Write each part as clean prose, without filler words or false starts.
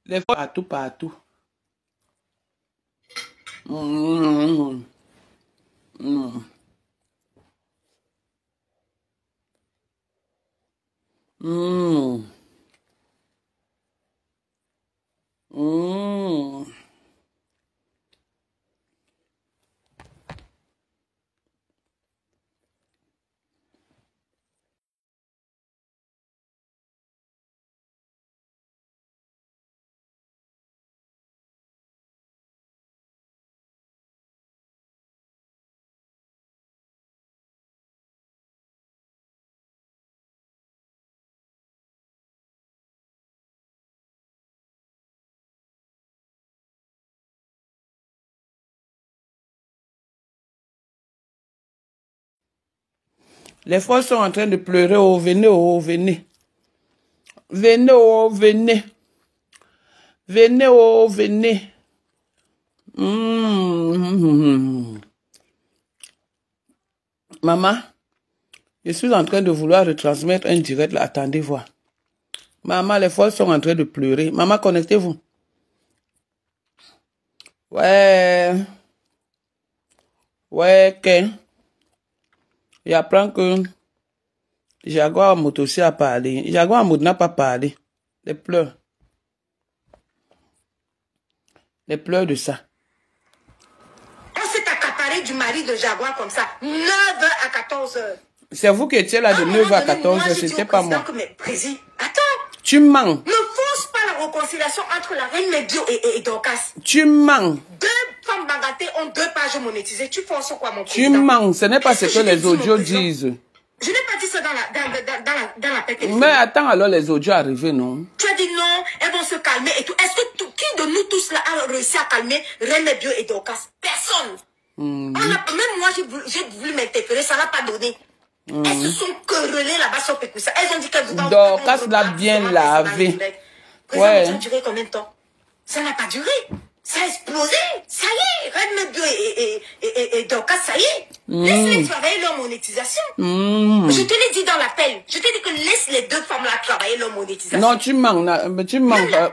Les fois partout, partout. Mmh. Mmh. Mmh. Mmh. Les fois sont en train de pleurer. Oh, venez, oh, venez. Venez, oh, venez. Venez, oh, venez. Mmh. Maman, je suis en train de vouloir retransmettre un direct là. Attendez voir. Maman, les fois sont en train de pleurer. Maman, connectez-vous. Ouais. Ouais, que. Il apprend que Jaguar Moto aussi a parlé. Jaguar Moto n'a pas parlé. Les pleurs. Les pleurs de ça. On s'est accaparé du mari de Jaguar comme ça. 9h à 14h. C'est vous qui étiez là de 9h à 14h, c'était pas moi. Attends. Tu mens. Ne force pas la réconciliation entre la reine Medio et Dorcas. Tu mens. 2 femmes bagatées ont 2 pages monétisées. Tu forces quoi, mon président? Tu mens. Ce n'est pas ce que les audios disent. Je n'ai pas dit ça dans la paix téléphonique. Mais attends, alors les audios arrivés, non? Tu as dit non, elles vont se calmer et tout. Est-ce que qui de nous tous là a réussi à calmer Reine Medio et Dorcas? Personne. Même moi, j'ai voulu m'interférer, ça n'a pas donné. Elles se sont querellées là-bas sur Pécoussa. Elles ont dit qu'elles vous Dorcas l'a bien lavé. Ouais. Ça a duré combien de temps? Ça n'a pas duré. Ça a explosé. Ça y est. Reine Medio et Dorcas, ça y est. Laisse-les travailler leur monétisation. Je te l'ai dit dans l'appel. Je t'ai dit que laisse les 2 femmes-là travailler leur monétisation. Non, tu mens. Tu mens. La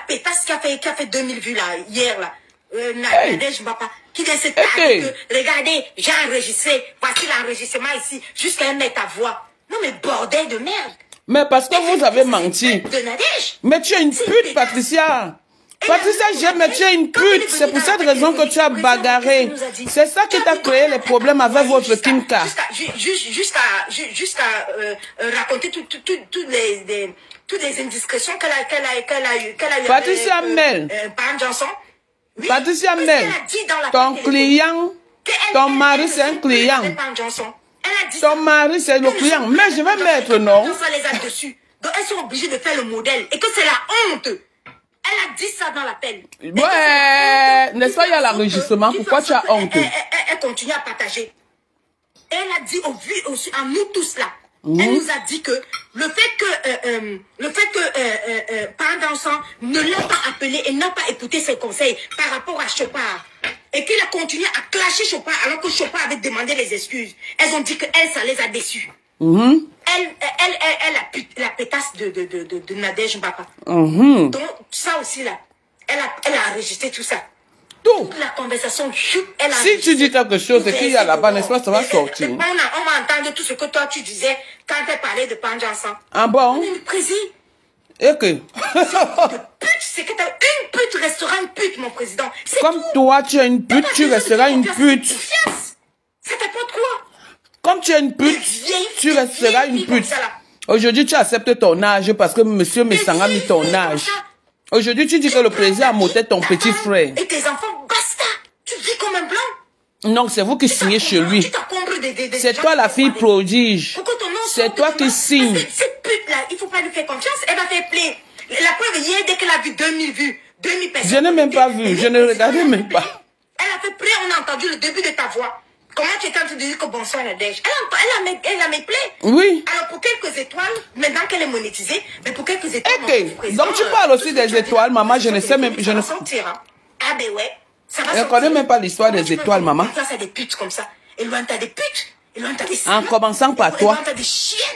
pétasse qui a fait 2000 vues là, hier là. Nadège Mbapa, qui vient se taire que, regardez, j'ai enregistré, voici l'enregistrement ici, jusqu'à mettre ta voix. Non mais bordel de merde. Mais parce que vous avez menti. Mais tu es une pute, Patricia. Patricia, mais tu es une pute. C'est pour cette raison que tu as bagarré. C'est ça qui t'a créé les problèmes avec votre Kimka. Jusqu'à raconter toutes les indiscrétions qu'elle a eues. Patricia Mel. Par Johnson. Oui, Patricia Mel, ton client, ton mari c'est un client. Ton mari c'est le client. Mais je vais mettre non. Ça les a dessus. Donc elles sont obligées de faire le modèle. Et que c'est la honte. Elle a dit ça dans l'appel. Ouais, n'est-ce pas, il y a l'enregistrement. Pourquoi tu as honte? Elle continue à partager. Elle a dit à nous tous là. Elle nous a dit que le fait que Parent d'enfant ne l'a pas appelé et n'a pas écouté ses conseils par rapport à Chopard et qu'il a continué à clasher Chopard alors que Chopard avait demandé les excuses. Elles ont dit que elle, ça les a déçus. Elle la pétasse de Nadège Mbapa. Donc ça aussi là, elle a enregistré tout ça. Toute la conversation, elle a si tu dis quelque chose, c'est qu'il y a là-bas, n'est-ce pas, ça va sortir. On va entendre tout ce que toi tu disais quand elle parlait de Panjansan. Ah bon? Mais le président. Et que? C'est que une pute restera une pute, mon président. Comme toi, tu es une pute, tu resteras une pute. Ça t'apporte quoi? Comme tu es une pute, tu resteras une pute. Aujourd'hui, tu acceptes ton âge parce que monsieur Messanga a mis ton âge. Aujourd'hui, tu dis que le président a monté ton petit frère. Et tes enfants, basta. Tu vis comme un blanc. Non, c'est vous qui signez chez lui. C'est toi la fille prodige. C'est toi qui signe. Cette pute-là, il ne faut pas lui faire confiance. Elle va faire plaisir. La preuve, hier, dès qu'elle a vu 2000 vues, 2000 personnes. Je n'ai même pas vu. Je ne regardais même pas. Elle a fait plaisir. On a entendu le début de ta voix. Comment tu étais en train de dire que bonsoir la dèche? Elle a mes plaies. Oui. Alors pour quelques étoiles, maintenant qu'elle est monétisée, mais pour quelques étoiles. Donc tu parles aussi des étoiles, maman. Je ne sais même. Je ne sais. Ah ben ouais. Ça va je ne connais même pas l'histoire des étoiles, maman. Ça c'est des putes comme ça. Et loin t'as des putes. Et loin t'as des. En commençant par toi.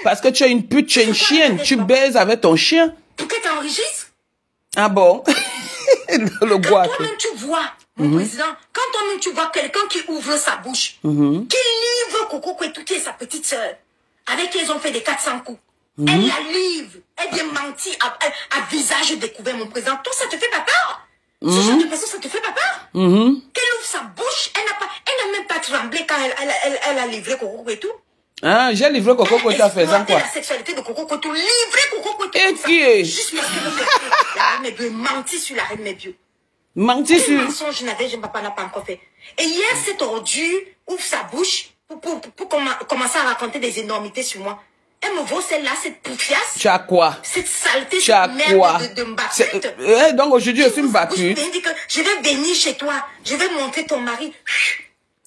Parce que tu es une pute, tu es une chienne. Tu baises avec ton chien. Pourquoi t'enregistres? Ah bon? Le bois. Quand toi-même tu vois, mon président, quand toi-même tu vois quelqu'un qui ouvre sa bouche, qui livre Coco Kouetou, qui est sa petite sœur, avec qui ils ont fait des 400 coups. Elle la livre, elle vient mentir à visage découvert, mon président. Toi, ça te fait pas peur? Ce genre de personne, ça te fait pas peur? Qu'elle ouvre sa bouche, elle n'a même pas tremblé quand elle a livré Coco Kouetou. Ah, j'ai livré Coco Kouetou à faisant quoi? La sexualité de Coco Kouetou, livré Coco Kouetou. Et qui est? Juste parce que la reine Mébio mentit sur la reine Mébio. Mentir sur... Mensonge, papa n'a pas encore fait. Et hier, cet ordu ouvre sa bouche pour commencer à raconter des énormités sur moi. Elle me vaut celle-là, cette poufiasse. Tu as quoi? Cette saleté, tu as cette quoi? merde de mbappute. Donc aujourd'hui, je suis mbappute. Je vais venir chez toi. Je vais montrer ton mari.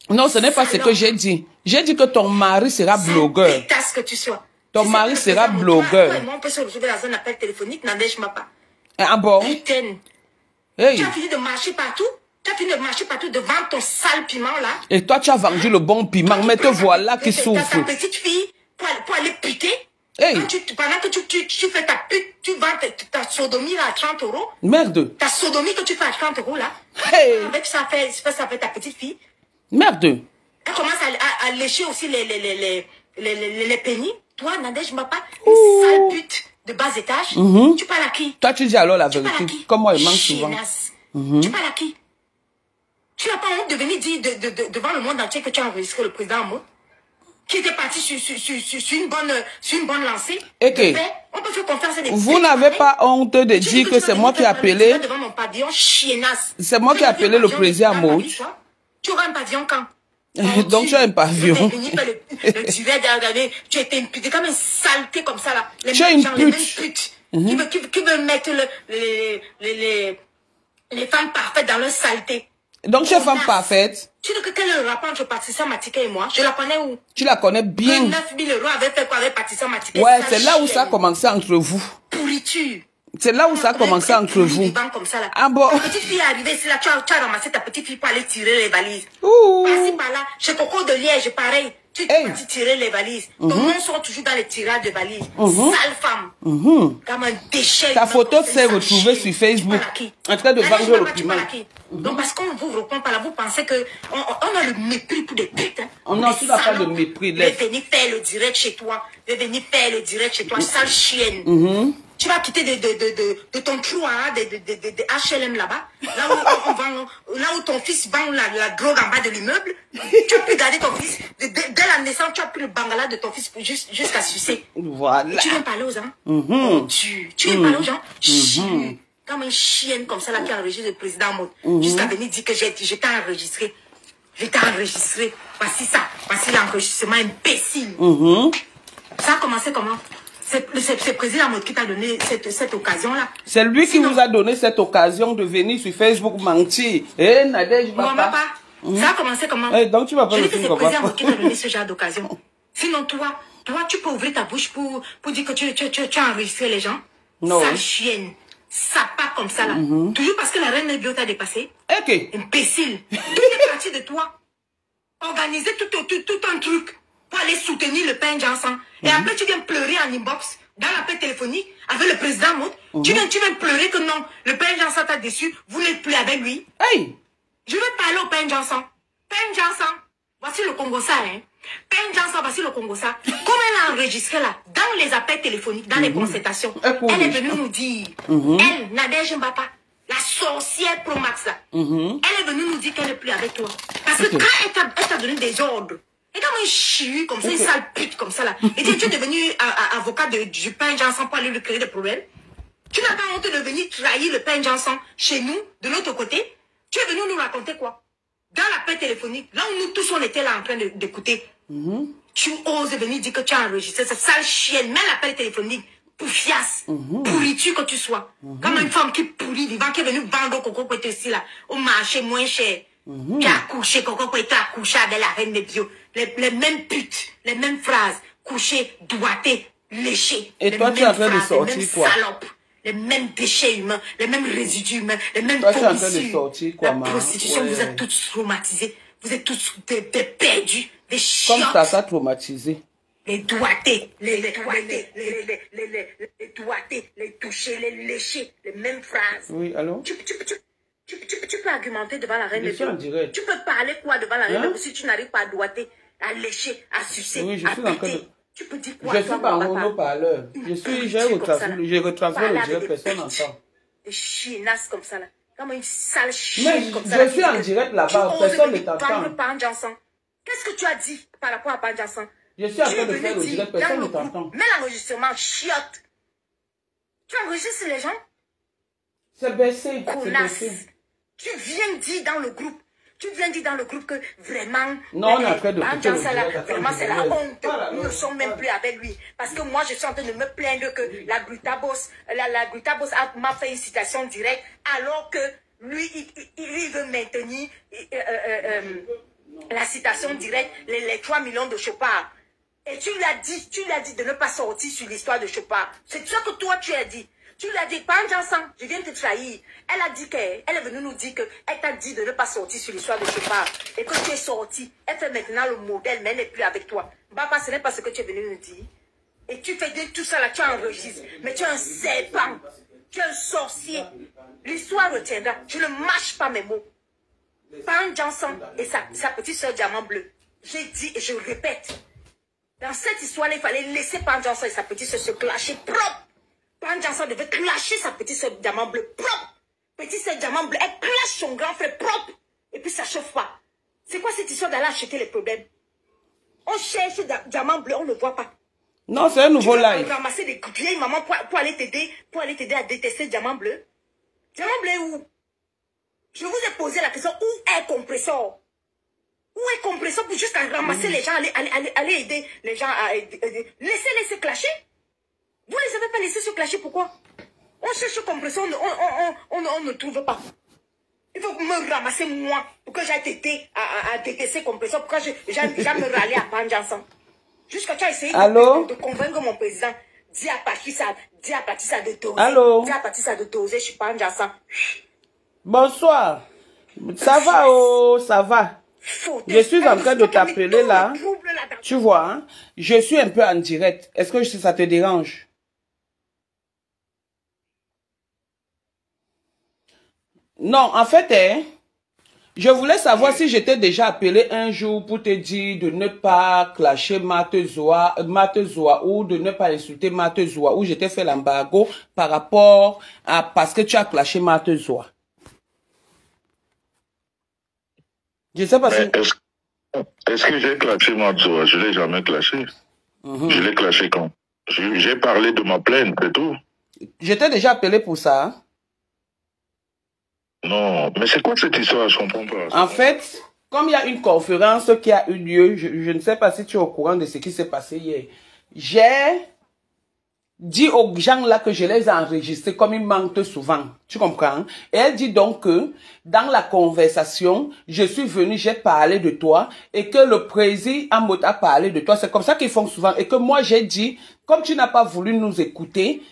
Non, ce n'est pas ce que j'ai dit. J'ai dit que ton mari sera blogueur. Que tu sois. Ton mari sera blogueur. Toi et moi, on peut se retrouver dans un appel téléphonique, Nadège Mapa. Ah bon? Putain. Hey. Tu as fini de marcher partout? Tu as fini de marcher partout devant ton sale piment là? Et toi, tu as vendu le bon piment, mais te voilà qui souffre. Ta petite fille pour aller puter. Hey. Pendant que tu fais ta pute, tu vends ta sodomie là à 30 €. Merde. Ta sodomie que tu fais à 30 € là. Hey. Avec ça fait ta petite fille. Merde. Elle commence à lécher aussi les pénis. Toi, Nadège Mapa, une sale pute de bas étage. Tu parles à qui? Toi, tu dis alors la vérité. Comme moi, il manque souvent. Tu parles à qui? Tu n'as pas honte de venir dire devant le monde entier que tu as enregistré le président en mode qui était parti sur une bonne lancée. Et que on peut faire confiance à des vous n'avez pas honte de dire que c'est moi qui ai appelé. Devant mon pavillon, chiennasse. C'est moi qui ai appelé le président en mode. Tu auras un pavillon quand? Donc tu as un pavillon. Tu étais une pute, comme une saleté comme ça là. Tu es une pute. Qui veulent mettre les femmes parfaites dans leur saleté. Donc tu es femme parfaite. Tu dis que quel est le rapport entre Patricia Matika et moi? Je la connais où? Tu la connais bien. 9 000 € avait fait quoi avec Patricia Matika? Ouais, c'est là où ça a commencé entre vous. Pourriture. C'est là où ça a commencé entre vous. Comme ça, là. Ah bon? Ta petite fille est arrivée ici, là, tu as ramassé ta petite fille pour aller tirer les valises. Par-ci, par-là. Chez Coco de Liège, pareil. Tu es tirer les valises. Ton nom sort toujours dans les tirages de valises. Sale femme. Comme un déchet. Ta photo s'est retrouvée sur Facebook. En train de vendre le piment. Donc, parce qu'on vous répond pas là, vous pensez que on a le mépris pour des putes. Hein. On a pas de mépris. Je vais venir faire le direct chez toi. Sale chienne. Tu vas quitter de ton trou hein, de HLM là-bas, là où ton fils vend la drogue en bas de l'immeuble. Tu as pu garder ton fils. Dès la naissance, tu as pris le bangala de ton fils jusqu'à sucer. Voilà. Et tu viens parler aux gens. Oh, tu viens parler aux gens. Comme une chienne comme ça là qui a enregistré le président en mode. Jusqu'à venir dire que j'étais enregistré. Voici ça. Voici l'enregistrement imbécile. Ça a commencé comment? C'est le président qui t'a donné cette occasion-là. C'est lui qui vous a donné cette occasion de venir sur Facebook mentir. Eh, Nadège, papa. Ça a commencé comment? Donc tu vas pas le film comme ça. C'est le président qui t'a donné ce genre d'occasion. Sinon, toi, tu peux ouvrir ta bouche pour dire que tu as enregistré les gens. Non. Sale chienne. Ça part comme ça, là. Toujours parce que la reine Mébio t'a dépassé. Ok. Imbécile. Tout est parti de toi. Organiser tout un truc pour aller soutenir le pain Jansan. Et après, tu viens pleurer en inbox, dans l'appel téléphonique, avec le président Mout. Tu viens pleurer que non, le pain Jansan t'a déçu, vous n'êtes plus avec lui. Hey! Je vais parler au pain Jansan. Pain Jansan, voici le Congo ça, hein. Pain Jansan, voici le Congo ça. Comme elle a enregistré là, dans les appels téléphoniques, dans les concertations, elle est venue nous dire, elle, Nadège Mbapa, la sorcière Pro Max là, elle est venue nous dire qu'elle n'est plus avec toi. Parce que quand elle t'a donné des ordres, et comme un chihu, comme ça, une sale pute comme ça là. Et tu es devenu avocat du pain Jansan pour aller lui créer des problèmes. Tu n'as pas honte de venir trahir le pain Jansan chez nous, de l'autre côté. Tu es venu nous raconter quoi? Dans l'appel téléphonique, là où nous tous on était là en train d'écouter. Tu oses venir dire que tu as enregistré cette sale chienne, même l'appel téléphonique, poufiasse, pourriture que tu sois. Comme une femme qui pourrit, vivant, qui est venue vendre au Coco Kouetou ici là, au marché moins cher. Qui a couché, Coco Kouetou a couché avec la reine des bio. Les mêmes putes, les mêmes phrases, coucher, doigté, léché. Et toi, tu es en train de sortir quoi? Salopes, les mêmes déchets humains, les mêmes résidus humains, les mêmes toi, tu es en train de sortir quoi, la prostitution, vous êtes tous traumatisés. Vous êtes tous des perdus, des chiants. Comme ça t'a traumatisé. les doigtés, les doigtés, les toucher, les lécher, les mêmes phrases. Oui, allô? Tu peux argumenter devant la reine de Dieu. direct. Tu peux parler quoi devant la reine de Dieu si tu n'arrives pas à doigter, à lécher, à sucer, oui, à péter. Tu peux dire quoi? Je suis pas mono-parleur. J'ai retransmis le direct, personne n'entend. Des chienasses comme ça là. Comme une sale chienne comme ça. Je suis en direct là-bas, personne ne t'entend. Qu'est-ce que tu as dit par rapport à Panjansan? Je suis en train de faire le direct, personne ne t'entend. Mets l'enregistrement, chiotte. Tu enregistres les gens? C'est baissé. Tu viens dire dans le groupe. Tu viens dire dans le groupe que vraiment, non, on a fait de vraiment c'est la honte. Nous ne sommes même plus avec lui. Parce que moi, je suis en train de me plaindre que la Glutabos m'a fait une citation directe, alors que lui, il veut maintenir la citation directe, les 3 millions de Chopard. Et tu lui as dit de ne pas sortir sur l'histoire de Chopard. C'est ça que toi, tu as dit. Tu lui as dit, Panjansan, je viens de te trahir. Elle a dit elle est venue nous dire qu'elle t'a dit de ne pas sortir sur l'histoire de Chopard. Et que tu es sorti. Elle fait maintenant le modèle, mais elle n'est plus avec toi. Baba, ce n'est pas ce que tu es venu nous dire. Et tu fais de tout ça là, tu enregistres. Mais tu es un serpent. Tu es un sorcier. L'histoire retiendra. Je ne mâche pas mes mots. Panjansan et sa petite soeur Diamant Bleu. J'ai dit et je répète. Dans cette histoire-là, il fallait laisser Panjansan et sa petite soeur se clasher propre. Panjansan devait clasher sa petite soeur Diamant Bleu propre. Petite soeur Diamant Bleu, elle clash son grand frère propre. Et puis ça chauffe pas. C'est quoi cette histoire d'aller acheter les problèmes? On cherche Diamant Bleu, on ne le voit pas. Non, c'est un nouveau live. Tu vas ramasser des vieilles mamans pour aller t'aider à détester Diamant Bleu. Diamant Bleu est où? Je vous ai posé la question, où est Compressor? Où est Compressor pour juste ramasser les gens, aller aider les gens à aider? Laissez-les se clasher. Vous ne les avez pas laissés se clasher, pourquoi? On cherche Compressor, on ne trouve pas. Il faut me ramasser moi pour que j'aille t'aider à détester Compressor, pour que j'aille me râler à Panjansan. Jusqu'à tu as essayé de convaincre mon président. Dis à Patricia de doser. Allô? Dis à Patricia de doser, je suis Panjansan. Bonsoir. Ça va, oh, ça va. Je suis en train de t'appeler là. Tu vois, hein? Je suis un peu en direct. Est-ce que ça te dérange? Non, en fait, je voulais savoir si j'étais déjà appelé un jour pour te dire de ne pas clasher Matezoa ou de ne pas insulter Matezoa, ou je t'ai fait l'embargo par rapport à parce que tu as clashé Matezoa. Je sais pas si... Est-ce que j'ai clashé Matezoa? Je ne l'ai jamais clashé. Je l'ai clashé quand? J'ai parlé de ma plainte, c'est tout. Je t'ai déjà appelé pour ça. Hein? Non, mais c'est quoi cette histoire? Je comprends pas. En fait, comme il y a une conférence qui a eu lieu, je ne sais pas si tu es au courant de ce qui s'est passé hier. J'ai dit aux gens là que je les ai enregistrés comme ils mentent souvent. Tu comprends? Et elle dit donc que dans la conversation, je suis venu, j'ai parlé de toi et que le président a parlé de toi. C'est comme ça qu'ils font souvent. Et que moi j'ai dit, comme tu n'as pas voulu nous écouter,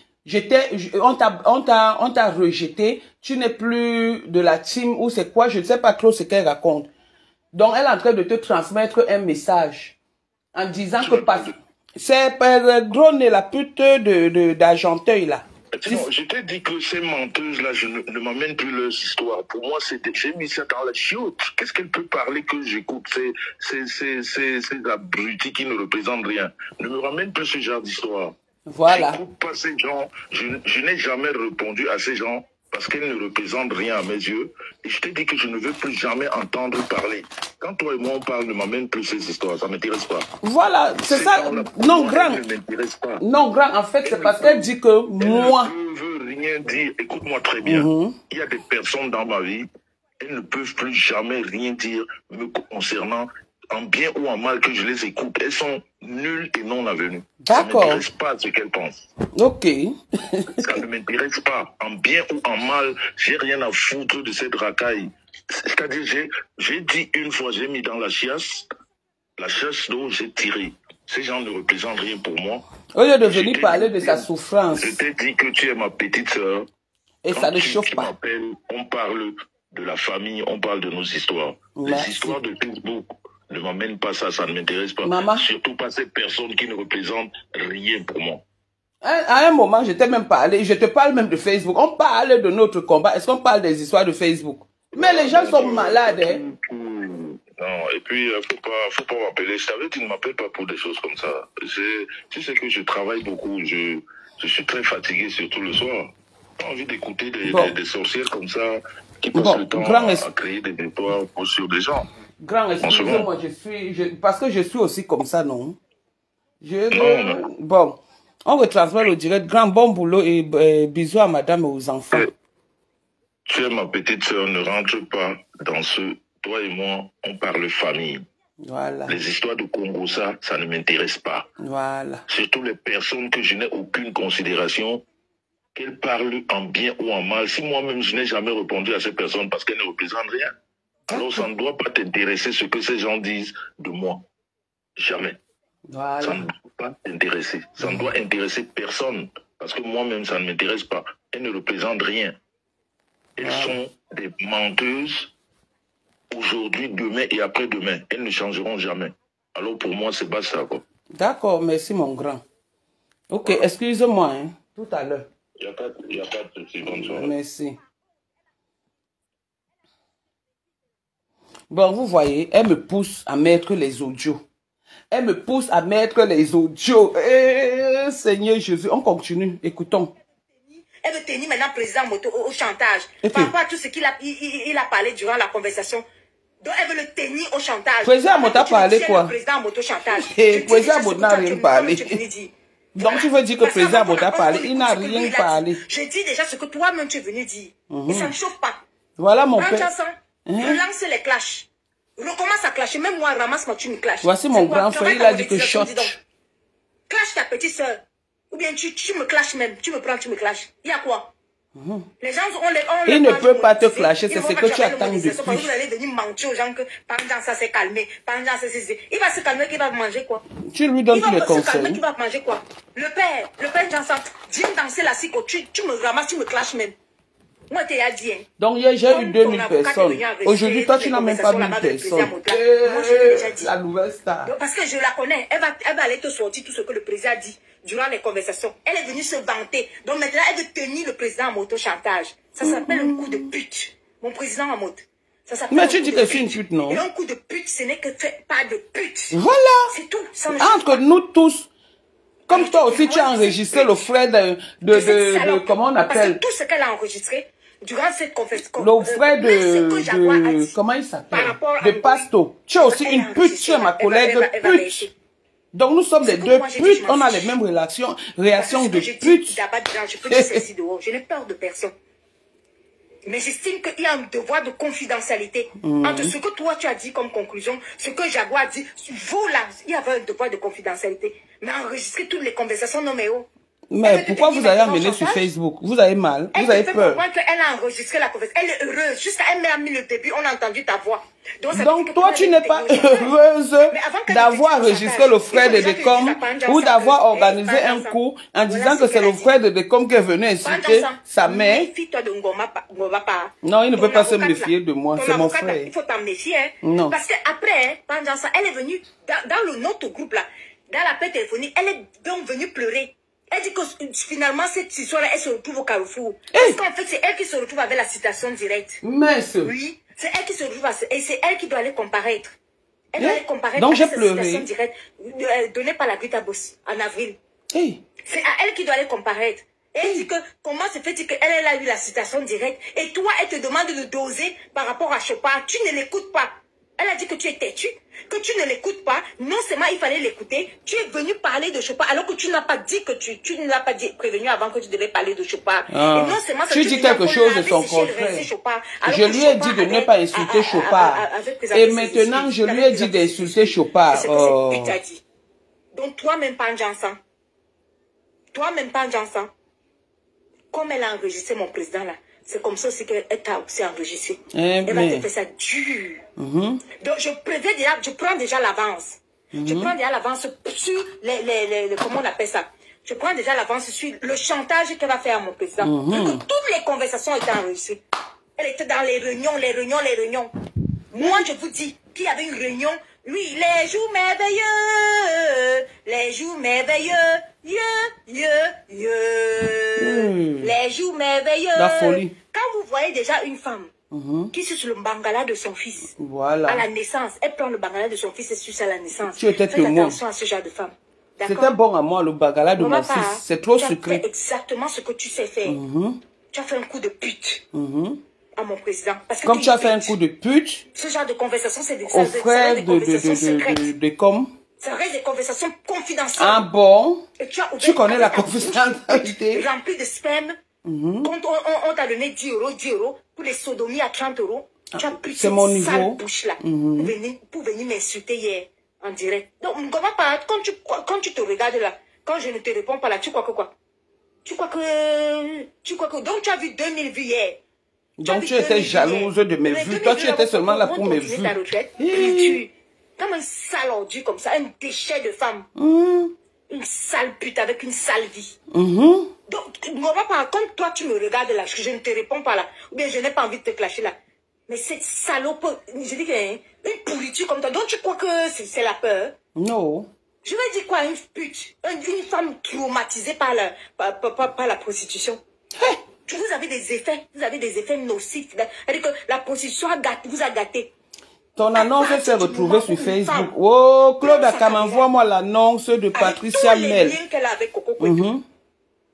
on t'a rejeté, tu n'es plus de la team ou c'est quoi, je ne sais pas trop ce qu'elle raconte. Donc elle est en train de te transmettre un message en disant que c'est Grone, la pute d'Argenteuil là. Non, je t'ai dit que ces menteuses là, je ne m'amène plus leurs histoires. Pour moi, j'ai mis ça dans la chiotte. Qu'est-ce qu'elle peut parler que j'écoute? C'est abruti qui ne représente rien. Ne me ramène plus ce genre d'histoire. Voilà. J'écoute pas ces gens. Je n'ai jamais répondu à ces gens parce qu'ils ne représentent rien à mes yeux. Et je t'ai dit que je ne veux plus jamais entendre parler. Quand toi et moi on parle, ne m'amène plus ces histoires. Ça ne m'intéresse pas. Voilà, c'est ça. Non, grand. Non, grand, en fait, c'est parce qu'elle dit que moi... Elle ne veut rien dire. Écoute-moi très bien. Il y a des personnes dans ma vie, elles ne peuvent plus jamais rien dire me concernant, en bien ou en mal, que je les écoute. Elles sont nulles et non avenues. D'accord. Ça ne m'intéresse pas ce qu'elles pensent. Ok. Ça ne m'intéresse pas. En bien ou en mal, j'ai rien à foutre de cette racaille. C'est-à-dire, j'ai dit une fois, j'ai mis dans la chiasse dont j'ai tiré. Ces gens ne représentent rien pour moi. Au lieu de venir parler de sa souffrance. Je t'ai dit que tu es ma petite sœur. Et ça ne chauffe pas. On parle de la famille, on parle de nos histoires. Merci. Les histoires de Facebook, Ne m'amène pas ça, ça ne m'intéresse pas. Maman. Surtout pas ces personnes qui ne représentent rien pour moi. À un moment, je t'ai même parlé, je te parle même de Facebook. On parle de notre combat. Est-ce qu'on parle des histoires de Facebook? Mais les gens sont malades, hein. Non, et puis, faut pas m'appeler. Je t'avais dit, ne m'appelle pas pour des choses comme ça. Tu sais que je travaille beaucoup. Je suis très fatigué, surtout le soir. J'ai envie d'écouter des sorcières comme ça, qui passent le temps à créer des histoires sur des gens. Grand, excusez-moi, parce que je suis aussi comme ça, non? Non. Bon, on retransmet le direct. Grand, bon boulot et bisous à madame et aux enfants. Tu es ma petite soeur, ne rentre pas dans ce... Toi et moi, on parle famille. Voilà. Les histoires de Congo, ça ne m'intéresse pas. Voilà. Surtout les personnes que je n'ai aucune considération, qu'elles parlent en bien ou en mal. Si moi-même, je n'ai jamais répondu à ces personnes parce qu'elles ne représentent rien, alors ça ne doit pas t'intéresser ce que ces gens disent de moi. Jamais. Voilà. Ça ne doit pas t'intéresser. Ça ne doit intéresser personne. Parce que moi-même, ça ne m'intéresse pas. Elles ne représentent rien. Elles sont des menteuses aujourd'hui, demain et après-demain. Elles ne changeront jamais. Alors pour moi, c'est pas ça, quoi. D'accord, merci mon grand. Ok, excuse-moi, hein, tout à l'heure. Il n'y a pas de souci, bonne soirée. Merci. Bon, vous voyez, elle me pousse à mettre les audios. Elle me pousse à mettre les audios. Seigneur Jésus, on continue. Écoutons. Elle veut tenir maintenant le président Moto au chantage. Par rapport à tout ce qu'il a parlé durant la conversation. Donc elle veut le tenir au chantage. Président Moto a parlé quoi? Président Moto chantage. Président Moto n'a rien parlé. Donc tu veux dire que président Moto a parlé? Il n'a rien parlé. Je dis déjà ce que toi-même tu es venu dire. Et ça ne chauffe pas. Voilà mon père. Relance les clashs. Recommence à clasher. Même moi, ramasse-moi, tu me clashes. Voici mon grand frère, il a dit que shot. Clash ta petite soeur. Ou bien tu me clashes même. Tu me prends, tu me clashes. Il y a quoi? Les gens, il ne peut pas te clasher, c'est ce que tu attends depuis. Vous allez venir mentir aux gens que pendant ça s'est calmé. Pendant ça c'est... Il va se calmer, qu'il va manger quoi? Tu lui donnes tous les conseils. Il va manger quoi? Le père Jansan, dis me danser la cico, tu me ramasses, tu me clashes même. Moi, t'es à dire. Donc, hier, j'ai eu 2000 personnes. Aujourd'hui, toi, tu n'as même pas 1000 personnes. Moi, je déjà dit. La nouvelle star. Donc, parce que je la connais. Elle va aller te sortir tout ce que le président a dit durant les conversations. Elle est venue se vanter. Donc, maintenant, elle veut tenir le président en moto-chantage. Ça s'appelle un coup de pute. Mon président en moto. Mais tu dis que c'est une pute, non? Et un coup de pute, ce n'est que pas de pute. Voilà. C'est tout. Entre nous tous. Comme toi aussi, tu as enregistré le frère de comment on appelle? Parce que tout ce qu'elle a enregistré, durant cette conférence, le frère de comment il s'appelle? De Pasto. Tu es aussi une pute, tu es ma collègue pute. Donc nous sommes les deux putes, on a les mêmes réactions de pute. Je peux dire ceci dehors, je n'ai peur de personne. Mais j'estime qu'il y a un devoir de confidentialité entre ce que toi tu as dit comme conclusion, ce que Jaguar a dit. Vous là, il y avait un devoir de confidentialité. Mais enregistrer toutes les conversations, non mais oh. Mais pourquoi vous avez amené sur Facebook? Vous avez mal, vous avez peur. Elle a enregistré la conversation. Elle est heureuse. Jusqu'à elle m'a mis le début, on a entendu ta voix. Donc toi, tu n'es pas heureuse d'avoir enregistré le frère de Decom ou d'avoir organisé un coup en disant que c'est le frère de Decom qui est venu insulter sa mère. Non, il ne peut pas se méfier de moi, c'est mon frère. Il faut t'en méfier. Non. Parce qu'après, elle est venue dans notre groupe là, dans l'appel téléphonique, elle est donc venue pleurer. Elle dit que finalement, cette histoire-là, elle se retrouve au carrefour. Parce qu'en fait, c'est elle qui se retrouve avec la citation directe. Mais oui, c'est elle qui se retrouve et c'est elle qui doit aller comparaître. Elle doit aller comparaître donc avec j'ai cette citation directe donnée par la Greta Boss en avril. C'est à elle qui doit aller comparaître. Et elle dit que comment se fait-il qu'elle a eu la citation directe et toi, elle te demande de doser par rapport à Chopard. Tu ne l'écoutes pas. Elle a dit que tu es têtu, que tu ne l'écoutes pas. Non seulement il fallait l'écouter, tu es venu parler de Chopard alors que tu n'as pas dit que tu ne l'as pas prévenu avant que tu devais parler de Chopard. Et non seulement tu dis quelque chose de son contraire. Je lui ai dit de ne pas insulter Chopard. Et maintenant, je lui ai dit d'insulter Chopard. C'est ce que tu as dit. Donc toi-même, Panjansan, comme elle a enregistré mon président là, c'est comme ça aussi qu'elle t'a aussi enregistré. Elle va te faire ça dur. Donc je prends déjà l'avance. Je prends déjà l'avance sur comment on appelle ça? Je prends déjà l'avance sur le chantage qu'elle va faire à mon président. Que toutes les conversations étaient enregistrées. Elle était dans les réunions. Moi, je vous dis qu'il y avait une réunion Oui, les jours merveilleux, les jours merveilleux, les jours merveilleux. La folie. Quand vous voyez déjà une femme qui suce le bangala de son fils voilà. à la naissance, elle prend le bangala de son fils et suce à la naissance. Tu étais Faites témoin. attention à ce genre de femme. C'était bon à moi, le bangala de mon fils. C'est trop sucré. Tu as fait exactement ce que tu sais faire. Tu as fait un coup de pute à mon président. Parce que comme tu as fait un coup de pute, ce genre de conversation, c'est des frère conversations secrètes. Ça reste des conversations confidentielles. Ah bon? Et tu connais la confidentialité. Remplie de sperme. Quand on t'a donné 10 euros pour les sodomies à 30 euros, tu as pris cette sale bouche-là pour venir m'insulter hier en direct. Donc, comment pas, quand tu te regardes là, quand je ne te réponds pas là, tu crois que quoi? Tu crois que, donc tu as vu 2000 vues hier. Donc tu étais jalouse de mes vues. Toi, tu étais seulement là pour mes vues. Comme un sale ordu comme ça, un déchet de femme. Une sale pute avec une sale vie. Donc, quand toi tu me regardes là, je ne te réponds pas là, ou bien je n'ai pas envie de te clasher là. Mais cette salope, je dis une pourriture comme toi, donc tu crois que c'est la peur? Non. Je vais dire quoi, une pute, une femme traumatisée par la prostitution. Hey. Vous avez des effets nocifs. C'est-à-dire que la prostitution vous a gâté. Ton annonce s'est retrouvée sur Facebook. Oh, Claude Akam, envoie-moi l'annonce de Patricia Mel. Les liens qu'elle a avec Coco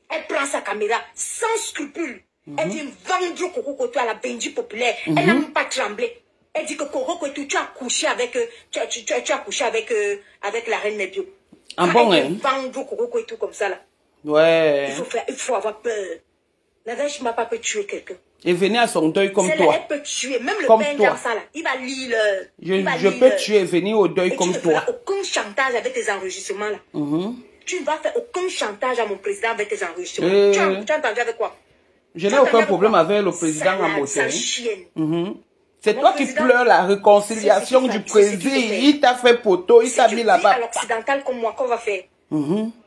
elle prend sa caméra sans scrupule. Elle vient vendre Coco Koto à la Benji populaire. Elle n'a même pas tremblé. Elle dit que Coco Koto, tu as couché avec, avec la reine Nebio. Ah bon, hein? Vendre Coco Koto comme ça là. Ouais. Il faut avoir peur. La Vierge m'a pas peut tuer quelqu'un. Et venir à son deuil comme toi. Elle peut tuer. Même le comme père toi. dans ça là. Il va lire. Je peux tuer et venir au deuil comme toi. Tu ne feras aucun chantage avec tes enregistrements là. Tu ne vas faire aucun chantage à mon président avec tes enregistrements. Tu as entendu avec quoi? Je n'ai aucun problème avec le président à moteur. C'est toi qui pleures la réconciliation du président. Il t'a fait poteau, il t'a mis là-bas. À l'occidental comme moi, qu'on va faire?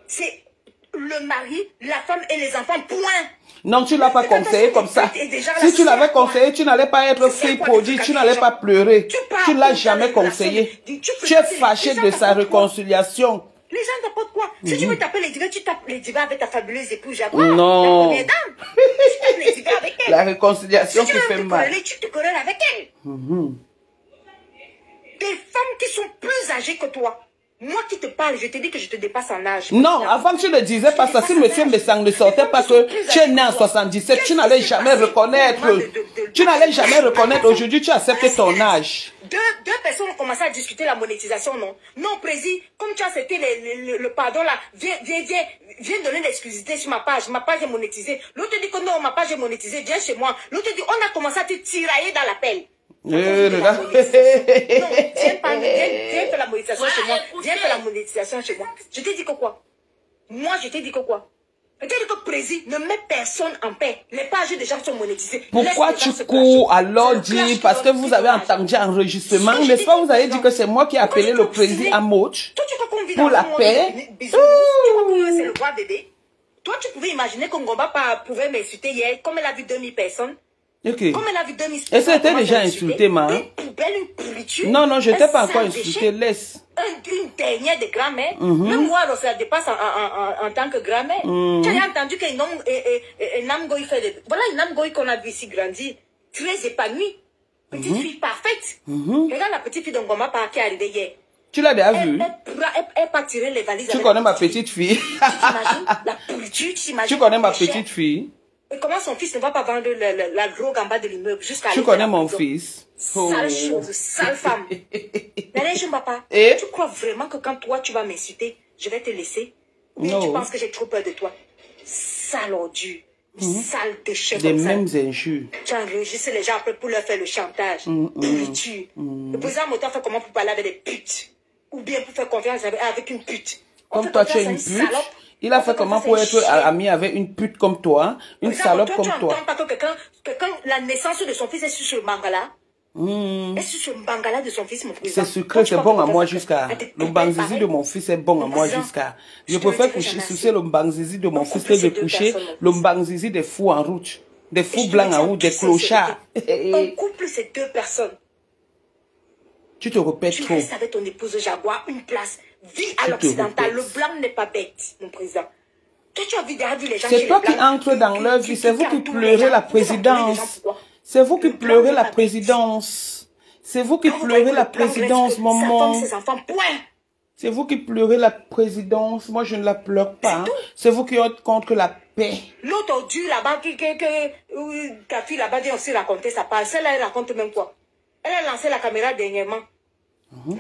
C'est le mari, la femme et les enfants, point. Non, tu ne l'as pas conseillé comme ça. Si tu l'avais conseillé, tu n'allais pas être free produit, tu n'allais pas pleurer. Tu ne l'as jamais conseillé. Tu es fâché de sa réconciliation. Les gens t'apportent quoi? Si tu veux taper les divas, tu tapes les divas avec ta fabuleuse épouse Jaguar. Non. La première dame. Tu tapes les divas avec elle. La réconciliation qui fait mal. Tu te querelles avec elle. Des femmes qui sont plus âgées que toi. Moi qui te parle, je te dis que je te dépasse en âge. Non, avant tu ne disais pas ça. Si monsieur Messang ne sortait pas que tu es né en 77, tu n'allais jamais reconnaître. Tu n'allais jamais reconnaître. Aujourd'hui, tu acceptes ton âge. Deux personnes ont commencé à discuter la monétisation, non? Non, président, comme tu as accepté le pardon là, viens donner l'exclusivité sur ma page. Ma page est monétisée. L'autre dit que non, ma page est monétisée, viens chez moi. L'autre dit, on a commencé à te tirailler dans l'appel. Non, viens faire la monétisation chez moi. Viens faire la monétisation chez moi. Je t'ai dit que quoi? Moi, je t'ai dit que quoi? Je t'ai dit que président, ne met personne en paix. Les pages des gens sont monétisées. Pourquoi tu cours alors dire parce que vous avez entendu enregistrement? N'est-ce pas, vous avez dit que c'est moi qui ai appelé le président à Moch pour la paix? Tu crois que c'est le roi bébé? Toi, tu pouvais imaginer que Ngomba pouvait m'insulter hier, comme elle a vu 2000 personnes. Okay. Comme elle a vu 2000 personnes. Et c'était déjà insulté, ma. Une poubelle, une pourriture. Non, non, je t'ai pas encore insulté, laisse. Une dernière de grand-mère. Même moi, alors, ça dépasse en tant que grand-mère. Tu as entendu qu'un Namgoy fait des... Voilà une Namgoy qu'on a vu ici grandir, très épanouie. Petite fille parfaite. Regarde la petite fille de Ngoma qui est arrivée hier. Tu l'as déjà vue? Elle pas tirer les valises. Tu connais ma petite fille? Tu t'imagines la pourriture, tu t'imagines. Tu connais ma petite fille? Et comment son fils ne va pas vendre la drogue en bas de l'immeuble jusqu'à... Tu connais mon fils? Sale chose, sale femme. N'allez, papa. Tu crois vraiment que quand toi tu vas m'insulter, je vais te laisser? Ou bien tu penses que j'ai trop peur de toi? Sale ordure, sale déchet. Des mêmes injures. Tu enregistres les gens après pour leur faire le chantage. Pourriture. Le président Motor fait comment pour parler avec des putes? Ou bien pour faire confiance avec une pute? Comme toi tu es une pute. Il a fait comment pour être ami avec une pute comme toi, une salope comme toi? Tu n'entends pas que quelqu'un, la naissance de son fils est sur ce mangala? Est sur ce mangala de son fils, mon président? C'est sucré, c'est bon à moi jusqu'à... Le bangzizi de mon fils est bon à moi jusqu'à... Je préfère coucher sous le bangzizi de mon fils que de coucher le bangzizi des fous en route. Des fous blancs en route, des clochards. Un couple, c'est deux personnes. Tu te répètes Tu trop. restes avec ton épouse Jaguar, une place. Vis à l'occidental. Le blanc n'est pas bête, mon président. Toi, tu as vu les gens. C'est toi qui entre dans leur vie. C'est vous qui pleurez la présidence. C'est vous qui pleurez la présidence. C'est vous qui pleurez la présidence, maman. C'est vous qui pleurez la présidence. Moi, je ne la pleure pas. C'est vous qui êtes contre la paix. L'autre Dieu là-bas, ta fille là-bas dit aussi raconter sa part. Celle-là, elle raconte même quoi? Elle a lancé la caméra dernièrement.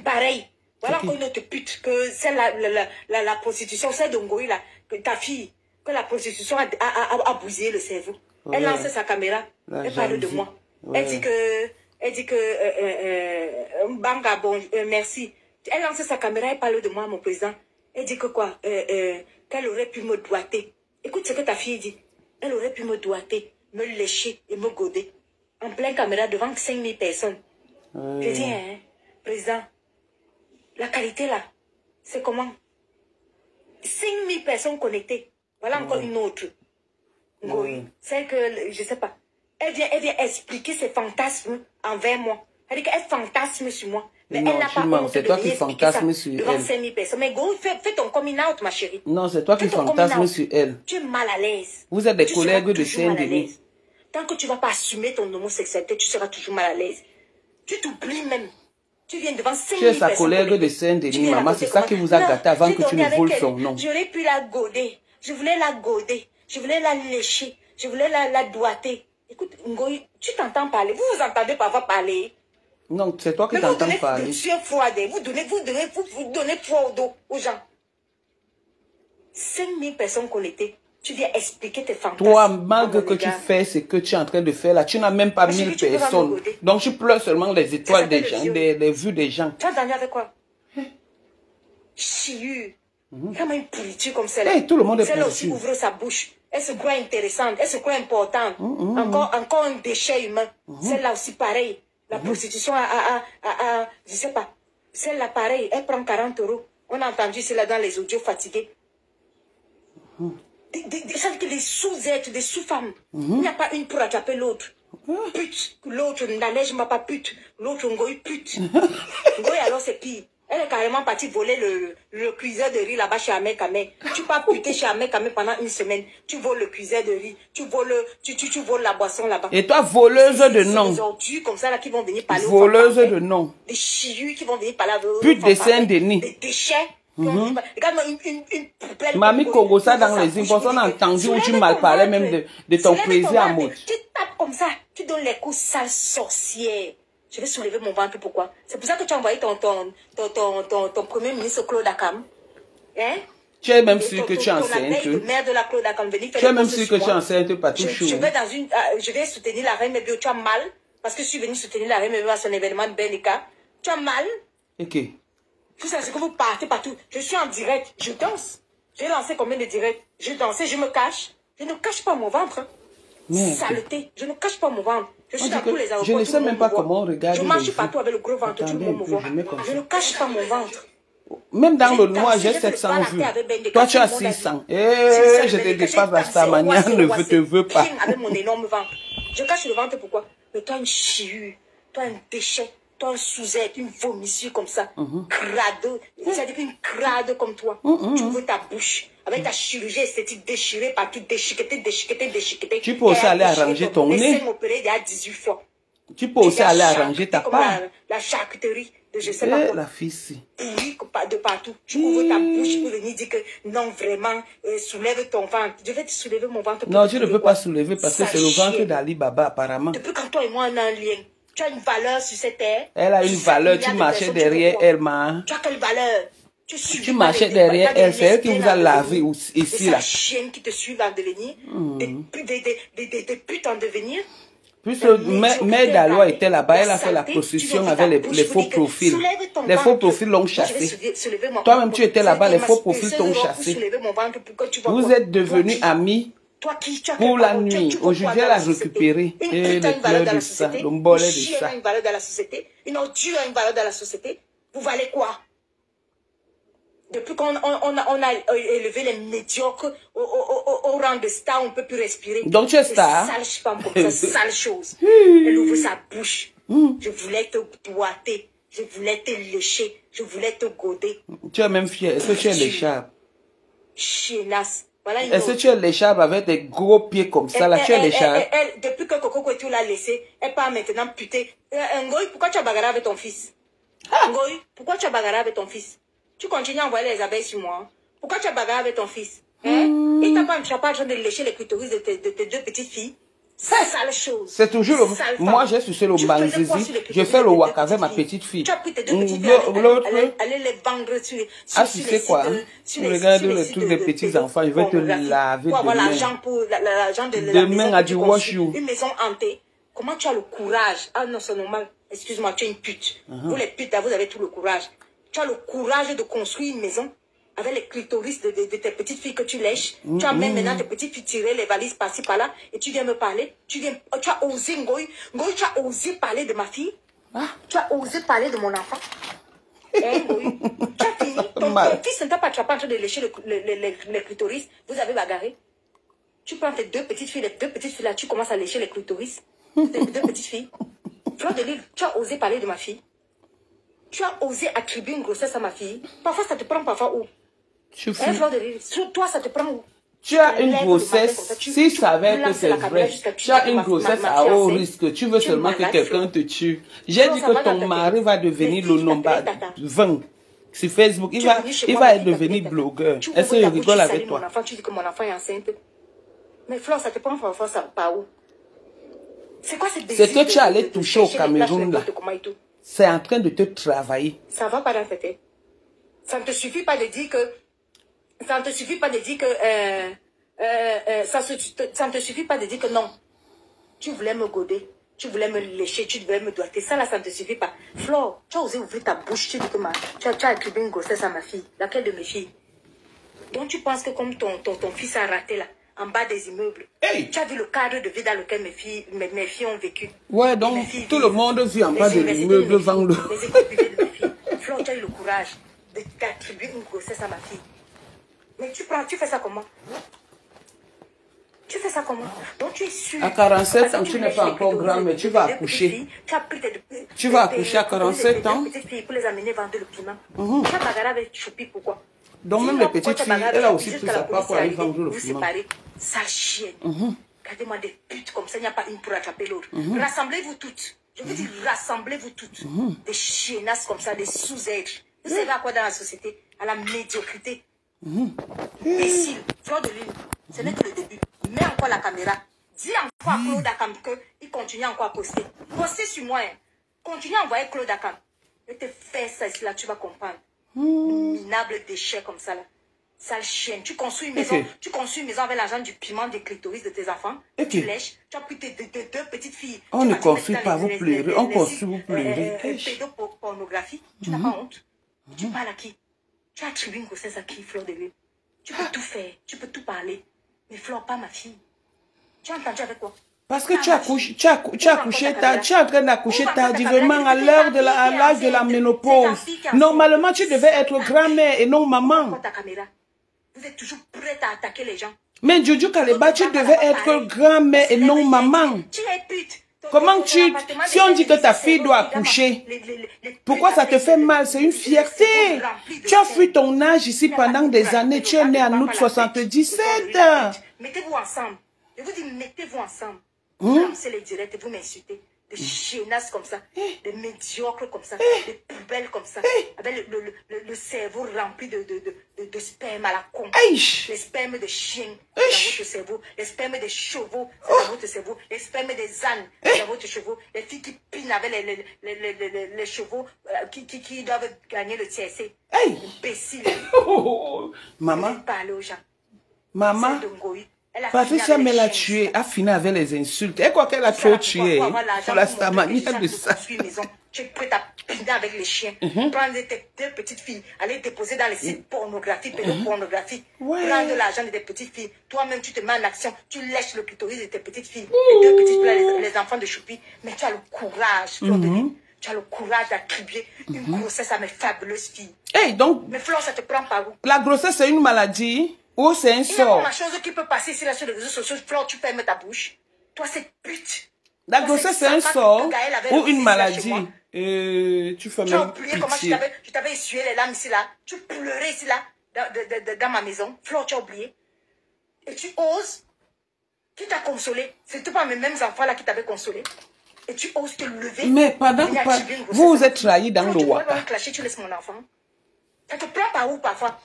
Pareil. Voilà qu'on autre pute que c'est la prostitution, c'est d'Ongoï là, que ta fille, que la prostitution a bousillé le cerveau. Ouais. Elle lance sa caméra, elle parle de moi. Ouais. Elle dit que, Banga, bon, merci. Elle lance sa caméra, elle parle de moi, mon président. Elle dit que quoi, qu'elle aurait pu me doigter. Écoute ce que ta fille dit. Elle aurait pu me doigter, me lécher et me goder. En pleine caméra devant 5000 personnes. Ouais. Je dis, hein, président, la qualité là, c'est comment? 5000 personnes connectées. Voilà encore une autre. C'est que, je sais pas. Elle vient expliquer ses fantasmes envers moi. Elle dit qu'elle fantasme sur moi. Mais non, elle n'a pas honte. C'est toi qui fantasmes sur elle. Devant 5000 personnes. Mais go, fais ton coming out, ma chérie. Non, c'est toi qui fantasmes sur elle. Tu es mal à l'aise. Vous êtes des collègues de Saint-Denis. Tant que tu ne vas pas assumer ton homosexualité, tu seras toujours mal à l'aise. Tu t'oublies même. Tu viens devant 5000 personnes. Tu es sa collègue de Saint-Denis, maman. C'est ça qui vous a gâté avant que tu ne voles son nom. J'aurais pu la goder. Je voulais la goder. Je voulais la lécher. Je voulais la doigter. Écoute, Ngoï, tu t'entends parler. Vous vous entendez parfois parler. Non, c'est toi qui t'entends parler. Vous donnez froid au dos aux gens. 5000 personnes connectées. Tu viens expliquer tes fantasmes. Toi, malgré que tu fais ce que tu es en train de faire là, tu n'as même pas 1000 personnes. Donc tu pleures seulement les étoiles des gens, les vues des gens. Tu as entendu avec quoi? Chiu. Comment une pourriture comme celle-là? Hey, tout le monde est celle-là aussi ouvre sa bouche. Elle se croit intéressante, elle se croit importante. Encore un déchet humain. Celle-là aussi pareil. La prostitution je sais pas. Celle-là pareil, elle prend 40 €. On a entendu cela dans les audios fatigués. Ça veut dire que les sous-êtres, des sous-femmes. Il n'y a pas une pour attraper l'autre. Pute. L'autre n'allège ma pas pute. L'autre Ngoï pute. Ngoï alors c'est pire. Elle est carrément partie voler le cuiseur de riz là-bas chez Ahmed Kamé. Tu pars puter chez Ahmed Kamé pendant une semaine. Tu voles le cuiseur de riz. Tu voles la boisson là-bas. Et toi, voleuse de nom. Des ordures comme ça là qui vont venir parler. Voleuse de nom. Des chius qui vont venir parler. Pute de Saint-Denis. Des déchets. Regarde-moi une poubelle. Mamie Kogosa dans les impôts, on a entendu où tu mal parlais même de ton plaisir à mode. Tu tapes comme ça. Tu donnes les coups sales sorcières. Je vais soulever mon ventre, pourquoi? C'est pour ça que tu as envoyé ton premier ministre Claude Akam. Hein? Tu es même sûr que tu es enceinte. Le maire de la Claude Akam venir faire. Tu es même sûr que tu es enceinte, pas tout chaud. Je vais soutenir la reine Mébio. Tu as mal. Parce que je suis venue soutenir la reine Mébio à son événement de Benika. Tu as mal. Ok. Tout ça, c'est que vous partez partout. Je suis en direct. Je danse. J'ai lancé combien de directs? Je dansais, je me cache. Je ne cache pas mon ventre. Saleté. Je ne cache pas mon ventre. Je suis dans tous les aéroports. Je ne sais même pas comment regarder. Je marche partout avec le gros ventre, tout le monde me voit. Je ne cache pas mon ventre. Même dans le noir, j'ai 700 vues. Toi, tu as 600. Je te dépasse à sa manière, ne te veux pas. Avec mon énorme ventre. Je cache le ventre pourquoi? Mais toi, une chiure, toi, un déchet, toi, un sous-être, une vomissure comme ça. Crade. C'est-à-dire qu'une crade comme toi. Tu ouvres ta bouche. Avec ta chirurgie esthétique déchirée partout, déchiquetée. Tu peux aussi aller arranger ton nez. Laissez m'opérer il y a 18 fois. Tu peux aussi aller arranger ta part. La charcuterie de je sais pas quoi. La fille. Pourri de partout. Tu ouvres ta bouche pour venir dire que non, vraiment, soulève ton ventre. Je vais te soulever mon ventre. Non, je ne peux pas soulever parce que c'est le ventre d'Ali Baba apparemment. Depuis quand toi et moi on a un lien? Tu as une valeur sur cette terre. Elle a une valeur, tu marchais derrière elle, ma. Tu as quelle valeur? Tu marchais derrière elle, c'est elle qui vous a lavé ici, là. Des chiennes qui te suivent en devenir, des putes en devenir. Plus Mère Dalois était là-bas, elle a fait la prostitution avec les faux profils. Les faux profils l'ont chassé. Toi-même, tu étais là-bas, les faux profils t'ont chassé. Vous êtes devenus amis pour la nuit. Aujourd'hui, elle a récupéré. Et le pleurs de ça, le bolet de ça. Une valeur dans la société. Une ordure a une valeur dans la société. Vous valez quoi? Depuis qu'on a élevé les médiocres au rang de star, on ne peut plus respirer. Donc tu es star. Sale femme comme ça, sale chose. Elle ouvre sa bouche. Je voulais te boiter. Je voulais te lécher. Je voulais te goder. Tu es même fier. Est-ce que tu es l'écharpe? Chienasse. Voilà, est-ce que tu es l'écharpe avec des gros pieds comme ça, là? Tu es l'écharpe? Depuis que Coco Kouetou l'a laissé, elle part maintenant puter. Ngoï, pourquoi tu as bagarré avec ton fils? Ngoï, pourquoi tu as bagarré avec ton fils? Tu continues à envoyer les abeilles sur moi. Pourquoi tu as bagarré avec ton fils? Il t'a pas en train de lécher les clitoris de tes deux petites filles? C'est ça la chose. C'est toujours le... Moi, j'ai sucé le Banzizi. Je fais le waka avec ma petite fille. Tu as pris tes deux petites filles, allez les vendre sur ah, tu sais quoi? Regarde le truc des petits enfants. Je vais te laver demain. L'argent de demain à du wash you. Une maison hantée. Comment tu as le courage? Ah non, c'est normal. Excuse-moi, tu es une pute. Vous les putes, vous avez tout le courage. Tu as le courage de construire une maison avec les clitoris de tes petites filles que tu lèches. Tu as même maintenant tes petites filles tirer les valises par-ci par-là et tu viens me parler. Tu as osé, Ngoï. Ngoï, tu as osé parler de ma fille. Tu as osé parler de mon enfant. Ngoï, tu as fini. Ton fils ne t'a pas attrapé en train de lécher les clitoris. Vous avez bagarré. Tu prends tes deux petites filles, les deux petites filles là, tu commences à lécher les clitoris. Tes deux petites filles. Fleur de Lille, tu as osé parler de ma fille. Tu as osé attribuer une grossesse à ma fille. Parfois, ça te prend parfois où? Fleur de Lille, sur toi, ça te prend où? Tu as une grossesse, si ça savait que c'est vrai, tu as une grossesse à haut risque. Tu veux seulement que quelqu'un te tue. J'ai dit que ton mari va devenir le nombre 20 sur Facebook. Il va devenir blogueur. Est-ce qu'il rigole avec toi? Tu dis que mon enfant est enceinte. Mais Fleur, ça te prend parfois par où? C'est quoi cette c'est que tu es allé toucher au Cameroun là. C'est en train de te travailler. Ça va pas dans ta tête. Ça ne te suffit pas de dire que... Ça ne te suffit pas de dire que... ça ne te suffit pas de dire que non. Tu voulais me goder. Tu voulais me lécher. Tu voulais me doigter. Ça là, ça ne te suffit pas. Flore, tu as osé ouvrir ta bouche. Tu dis que tu as attribué une grossesse à ma fille. Laquelle de mes filles? Donc tu penses que comme ton fils a raté là, en bas des immeubles. Hey. Tu as vu le cadre de vie dans lequel mes filles ont vécu. Ouais, donc tout le monde vit en bas de l'immeuble vendre. Les écoles privées de mes filles. Flore, tu as eu le courage d'attribuer une grossesse à ma fille. Mais tu fais ça comment? Tu fais ça comment? Donc tu es sûr. À 47 ans, tu n'es pas encore grand, mais tu vas accoucher. Tu vas accoucher à 47 ans. Petites filles pour les amener vendre le piment. Tu as bagarré avec Choupi, pourquoi? Donc même les petites filles, elle a aussi pris sa part pour aller vendre le piment. Sale chienne. Regardez-moi des putes comme ça, il n'y a pas une pour attraper l'autre. Rassemblez-vous toutes. Je vous dis, rassemblez-vous toutes. Des chiennasses comme ça, des sous-êtres. Vous savez à quoi dans la société? À la médiocrité. Imbécile, Fleur de Lune, ce n'est que le début. Mets encore la caméra. Dis encore à Claude Akam qu'il continue encore à poster. Postez sur moi. Continue à envoyer Claude Akam. Je te fais ça ici là, tu vas comprendre. Minable déchet comme ça là. Sale chienne. Tu construis une maison. Tu construis une maison avec l'argent du piment des clitoris de tes enfants. Tu lèches. Tu as pris tes deux petites filles. On ne construit pas, vous pleurez. On construit, vous pleurez. Pédopornographie. Tu n'as pas honte. Tu parles à qui? Tu as attribué une grossesse à qui, Fleur de Lune? Tu peux tout faire. Tu peux tout parler. Mais Fleur, pas ma fille. Tu as entendu avec quoi? Parce que tu es en train d'accoucher tardivement à l'âge de la ménopause. Normalement, tu devais être grand-mère et non maman. Vous êtes toujours prête à attaquer les gens. Mais Jojo Kaleba, tu devais être grand-mère et non maman. Tu es pute. Comment si on dit que ta fille doit accoucher, pourquoi ça te fait mal? C'est une fierté. Tu as fui ton âge ici pendant des années. Tu es né en août 77. Mettez-vous ensemble. Je vous dis, mettez-vous ensemble. C'est les directs et vous m'insultez. Des chiennasses comme ça, des médiocres comme ça, des poubelles comme ça, avec le cerveau rempli de sperme à la con. Les spermes de chiens dans votre cerveau, les spermes des chevaux dans votre cerveau, les spermes des ânes dans votre cerveau, les filles qui pinent avec les chevaux qui doivent gagner le TSC. Imbécile. Maman. Parlez aux gens. Maman. Patricia me l'a tué, a fini avec les insultes. Et quoi qu'elle a trop tué, pour la stamania de ça. Tu es prête à piner avec les chiens. Prendre tes deux petites filles, aller déposer dans les sites pornographiques, pédopornographiques. Prendre l'argent de tes petites filles. Toi-même, tu te mets en action. Tu lèches le clitoris de tes petites filles. Les deux petites filles, les enfants de Choupi. Mais tu as le courage, Fleur de Lune. Tu as le courage d'attribuer une grossesse à mes fabuleuses filles. Donc, mais Fleur, ça te prend par où? La grossesse, c'est une maladie? Ou c'est un sort? Il y a la chose qui peut passer ici là sur les réseaux sociaux. Fleur, tu fermes ta bouche. Toi, c'est pute. La grossesse, c'est un sort ou une maladie? Et tu fais Tu as même oublié comment pitié. je t'avais essuyé les larmes ici là. Tu pleurais ici là, dans ma maison. Flore, tu as oublié. Et tu oses. Qui t'a consolé? C'était pas mes mêmes enfants là qui t'avaient consolé. Et tu oses te lever. Mais pendant que vous vous êtes trahi dans le Waka. Tu laisses mon enfant. Ça te prend par où parfois?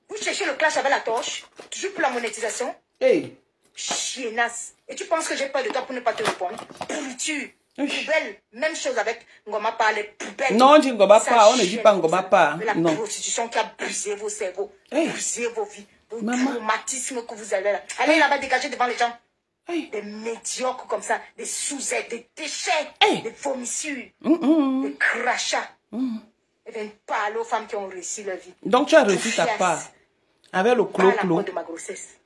Vous cherchez le clash avec la torche. Toujours pour la monétisation. Hey. Chiennasse. Et tu penses que j'ai peur de toi pour ne pas te répondre? Pourriture. Poubelle. Même chose avec Ngoma Pa, les poubelles. Non, on dit Ngoma Pa, on ne dit pas Ngoma Pa. La Non. prostitution qui a brisé vos cerveaux, Hey. brisé vos vies, vos Maman. traumatismes que vous avez là. Allez là-bas dégager devant les gens. Hey. Des médiocres comme ça, des sous-aides, des déchets, Hey. des vomissures, des crachats. Et viennent parler aux femmes qui ont réussi leur vie. Donc tu as reçu ta Yes. part. Avec le Parle clos-clos. encore de ma grossesse.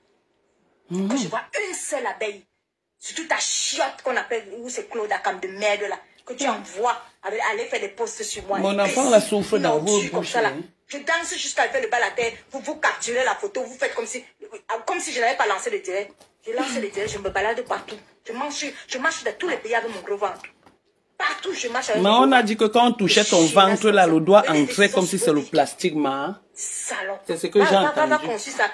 Quand je vois une seule abeille, surtout ta chiotte qu'on appelle, où c'est Claude Akam de merde là, que tu envoies aller faire des posts sur moi. Mon enfant la souffre dans vos comme bouches. ça, là. Je danse jusqu'à faire le bal à terre, vous capturez la photo, vous faites comme si je n'avais pas lancé le direct. J'ai lancé le direct, je me balade partout. Je marche dans tous les pays avec mon gros ventre. Partout, je marche avec Mais mon gros on a ventre. dit que quand on touchait ton ventre, là, le doigt entrait comme si c'est le plastique, ma. Salope. C'est ce que j'ai entendu. Va construire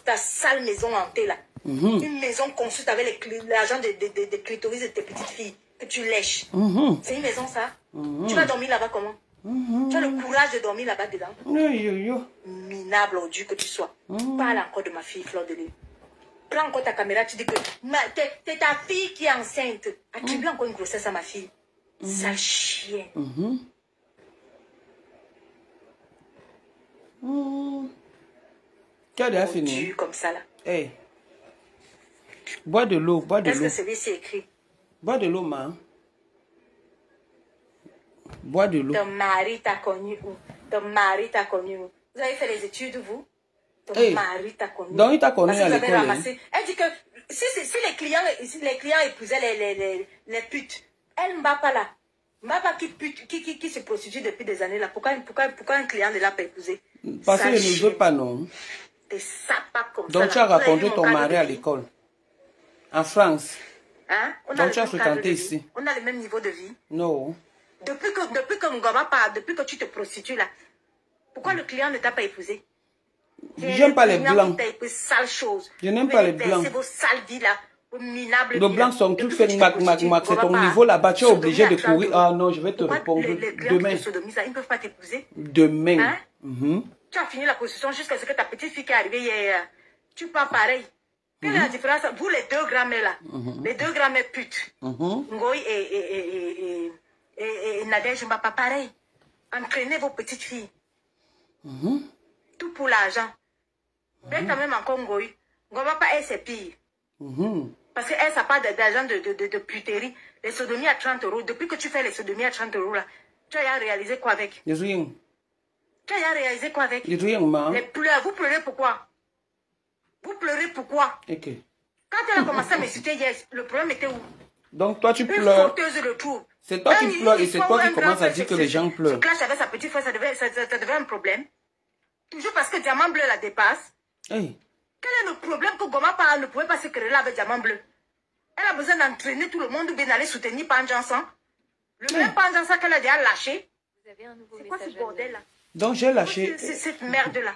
ta sale maison hantée là. Une maison construite avec l'argent des clitoris de tes petites filles que tu lèches. C'est une maison ça. Tu vas dormir là-bas comment? Tu as le courage de dormir là-bas dedans. Minable odieux que tu sois. Parle encore de ma fille Fleur de Lys. Prends encore ta caméra, tu dis que c'est ta fille qui est enceinte. Attribue encore une grossesse à ma fille. Sale chien. Tu as déjà fini. Odieux comme ça là. Hey. Bois de l'eau, bois de Est-ce l'eau. que celui-ci est écrit? Bois de l'eau, ma. Bois de l'eau. Ton mari t'a connu où? Ton mari t'a connu où? Vous avez fait les études, vous? Ton Hey. mari t'a connu. Donc, il t'a connu Parce que à vous avez l'école. ramassé. Elle dit que si les clients épousaient les putes, elle ne va pas là. Mbapa qui se prostitue depuis des années là. Pourquoi un client ne l'a pas épousé? Parce qu'il Sale ne veut pas, non. Des sapas comme ça. Donc, tu as là. Vous avez raconté vu mon ton cadre mari de à vie? l'école. En France. Hein? On a Donc, le tu as même cadre fréquenté de vie. ici. On a le même niveau de vie. Non. Depuis que Ngoma parle, depuis que tu te prostitues là, pourquoi le client ne t'a pas épousé? J'aime pas les blancs. Sale chose. Je n'aime pas les blancs. C'est vos sales vies là, vos minables. Les blancs sont tous faits mac. C'est ton niveau là-bas. Tu es obligé de courir. Ah non, je vais te répondre demain. Ils ne peuvent pas t'épouser. Demain. Hein? Tu as fini la prostitution jusqu'à ce que ta petite fille qui est arrivée hier, tu parles pareil. Quelle est la différence? Vous les deux grands-mères là, les deux grands-mères putes, Ngoï et Nadège, pas pareil. Entraînez vos petites filles. Tout pour l'argent. Mais quand même encore Ngoï, Ngoma Pa elle c'est pire. Parce qu'elle ça part d'argent de puterie. Les sodomies à 30 €. Depuis que tu fais les sodomies à 30 € là, tu as réalisé quoi avec? Rien. Tu as réalisé quoi avec? Rien, ma. Les pleurs, vous pleurez pourquoi? Vous pleurez pourquoi? Ok. Quand elle a commencé à m'insulter hier, le problème était où? Donc, toi, tu Une pleures. fauteuse de trouble. C'est toi qui pleures et c'est toi qui commences à dire que les gens pleurent. Ce clash avec sa petite frère, ça devait un problème. Toujours parce que Diamant Bleu la dépasse. Hey. Quel est le problème que Ngoma Pa ne pouvait pas se quereller avec Diamant Bleu? Elle a besoin d'entraîner tout le monde ou bien d'aller soutenir Panjansan. Le même Panjansan qu'elle a déjà lâché. C'est quoi ce bordel là? Donc, j'ai lâché. C'est cette merde là.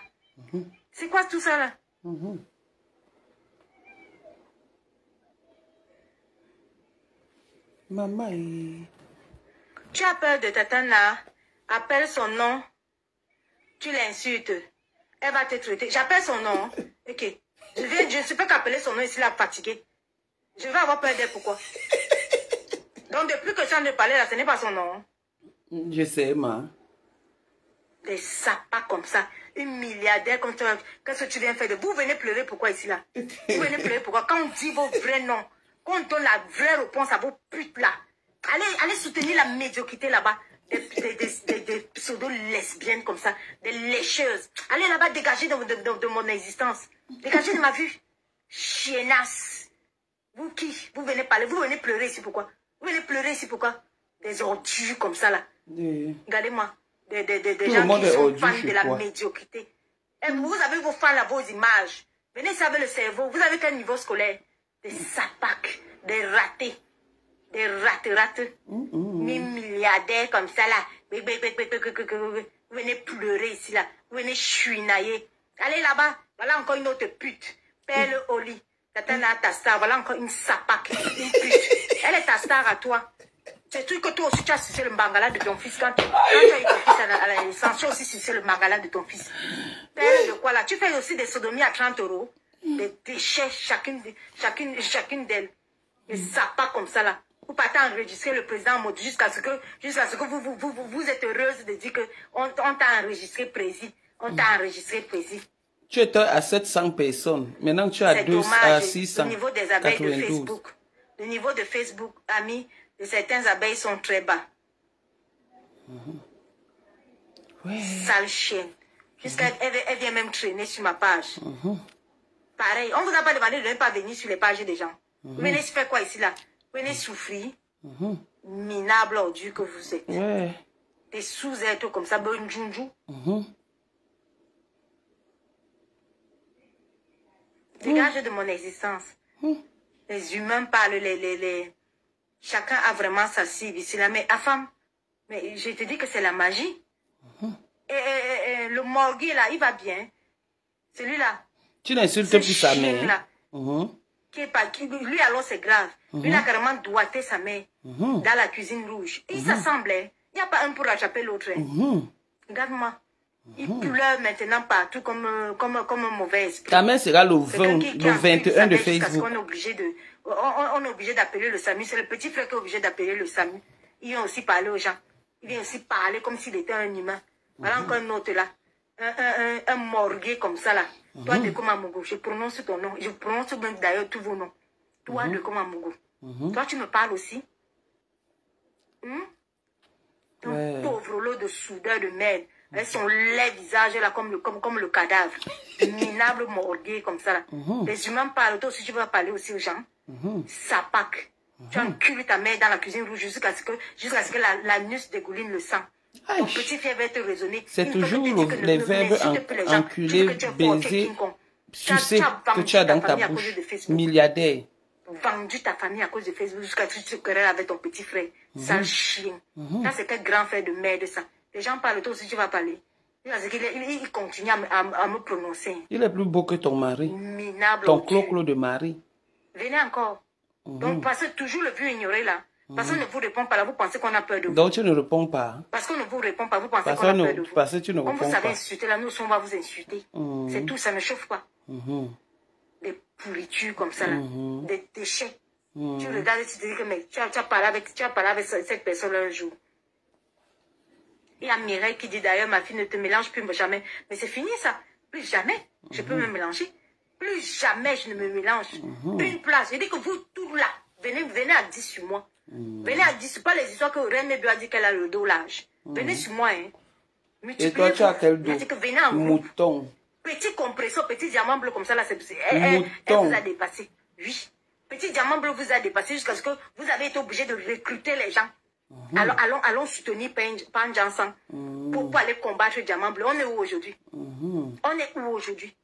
C'est quoi tout ça là? Maman. Tu as peur de Tatan là? Appelle son nom. Tu l'insultes. Elle va te traiter. J'appelle son nom. Ok. Je ne peux qu'appeler son nom ici là fatigué. Je vais avoir peur d'elle. Pourquoi? Donc depuis que je viens de parler là, ce n'est pas son nom. Je sais, ma. Des sapas comme ça. Une milliardaire comme ça. Qu'est-ce que tu viens faire de... Vous venez pleurer pourquoi ici là? Vous venez pleurer pourquoi? Quand on dit vos vrais noms, quand on donne la vraie réponse à vos putes là, allez soutenir la médiocrité là-bas. Des pseudo-lesbiennes comme ça, des lécheuses. Allez là-bas dégager de mon existence. Dégagez de ma vue. Chiennasse. Vous qui? Vous venez parler, vous venez pleurer ici pourquoi? Vous venez pleurer ici pourquoi? Des ordures comme ça là. Regardez-moi. Des gens qui sont fans de la médiocrité. Et vous avez vos fans là, vos images. Venez ça avec le cerveau. Vous avez quel niveau scolaire? Des sapacs, des ratés. Des ratés. rate. Milliardaire comme ça là. Vous venez pleurer ici là. Vous venez chouinailler. Allez là-bas. Voilà encore une autre pute. Pelle au lit. Ta star. Voilà encore une sapac. Une pute. Elle est ta star à toi. C'est tout que toi aussi tu as sucé le mangala de ton fils. Quand tu as eu ton fils à la naissance, tu as aussi sucé le mangala de ton fils. Pelle de quoi là? Tu fais aussi des sodomies à 30 €. Des déchets, chacune d'elles. Des sapacs comme ça là. Vous partez enregistrer le président Modi jusqu'à ce que vous êtes heureuse de dire qu'on t'a enregistré président. On t'a enregistré président. Tu étais à 700 personnes. Maintenant tu es à 600. Le niveau des abeilles de Facebook. Le niveau de Facebook, amis, de certaines abeilles sont très bas. Ouais. Sale chienne. Jusqu'à elle vient même traîner sur ma page. Pareil, on vous a pas demandé de ne pas venir sur les pages des gens. Vous venez faire quoi ici là? Vous venez souffrir. Minable ordure que vous êtes. Ouais. Des sous-êtres comme ça, bon junju. Dégage de mon existence. Les humains parlent, chacun a vraiment sa cible ici là. Mais femme, mais je te dis que c'est la magie. Et le morgue là, il va bien. Celui-là. Tu n'insultes plus sa mère. Là, lui alors c'est grave. Il a carrément doigté sa mère dans la cuisine rouge. Et il s'assemblait. Il n'y a pas un pour attraper l'autre. Regarde-moi. Il pleure maintenant partout comme un mauvais esprit. Ta mère sera le 21 de Facebook. Parce qu'on est obligé d'appeler le SAMU. C'est le petit frère qui est obligé d'appeler le SAMU. Il vient aussi parler aux gens. Il vient aussi parler comme s'il était un humain. Voilà encore un autre là. Un morgué comme ça là. Toi de Komamougou, je prononce ton nom. Je prononce même d'ailleurs tous vos noms. Toi de Komamougou. Toi tu me parles aussi. Un pauvre lot de soudeurs de merde. Avec son laid visage là comme le cadavre. Minable morgué comme ça là. Les humains parlent. Toi aussi tu vas parler aussi aux gens. Sapac. Tu encules ta mère dans la cuisine rouge jusqu'à ce que l'anus dégouline le sang. Ton petit frère va te raisonner. C'est toujours les verbes enculer, baiser, sucer que tu as dans ta bouche. Milliardaire. Vendu ta famille à cause de Facebook jusqu'à ce que tu te querelles avec ton petit frère. Sale chien. Ça, c'est quel grand frère de merde, ça. Les gens parlent, toi aussi tu vas parler. Il continue à me prononcer. Il est plus beau que ton mari. Minable. Ton clo-clo de mari. Venez encore. Donc, passez toujours le vieux ignoré là. Parce qu'on ne vous répond pas là, vous pensez qu'on a peur de vous. Donc tu ne réponds pas. Parce qu'on ne vous répond pas, vous pensez qu'on a peur de vous. Parce que tu ne réponds pas. Comme vous savez insulter là, nous on va vous insulter. C'est tout, ça ne chauffe pas. Des pourritures comme ça là. Des déchets. Tu regardes et tu te dis que mais, tu as parlé avec cette personne un jour. Il y a Mireille qui dit d'ailleurs ma fille ne te mélange plus jamais. Mais c'est fini ça. Plus jamais je peux me mélanger. Plus jamais je ne me mélange. Une place. Je dis que vous tous là, venez à 10 sur moi. Venez à 10, pas les histoires que René lui a dit qu'elle a le dos large. Venez sur moi, hein. Et toi, tu as quel dos? Mouton. Petit compresseur, petit diamant bleu comme ça, là, elle vous a dépassé. Oui. Petit diamant bleu vous a dépassé jusqu'à ce que vous avez été obligé de recruter les gens. Allons soutenir Panjansan pour aller combattre le diamant bleu. On est où aujourd'hui? On est où aujourd'hui?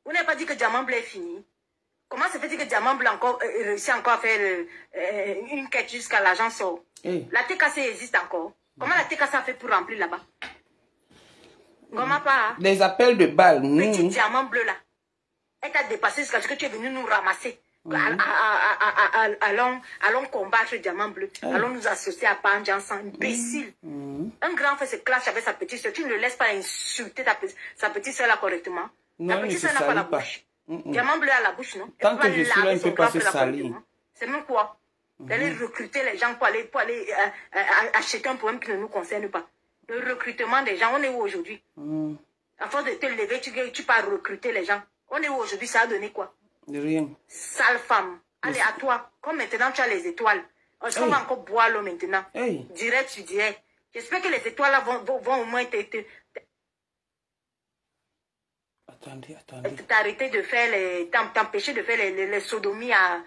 Vous n'avez pas dit que diamant bleu est fini? Comment se fait-il que Diamant Blanc réussit encore à faire une quête jusqu'à l'argent sort? La TKC existe encore. Comment la TKC a fait pour remplir là-bas? Comment pas? Les appels de balles. Petit diamant bleu là. Elle t'a dépassé jusqu'à ce que tu es venu nous ramasser. Allons combattre le diamant bleu. Allons nous associer à Panjansan. Imbécile. Un grand frère se clash avec sa petite soeur. Tu ne le laisses pas insulter sa petite soeur là correctement. Ta petite soeur n'a pas la bouche. Diamant bleu à la bouche, non? Tant que je suis là, il ne peut pas se salir. C'est même quoi? D'aller recruter les gens pour aller acheter un problème qui ne nous concerne pas. Le recrutement des gens, on est où aujourd'hui? À force de te lever, tu pars recruter les gens. On est où aujourd'hui? Ça a donné quoi? Rien. Sale femme. Allez, à toi. Comme maintenant, tu as les étoiles. Est-ce qu'on va encore boire l'eau maintenant? Direct, tu dirais. J'espère que les étoiles là vont au moins Attendez. T'arrêter de faire t'empêcher de faire les sodomies à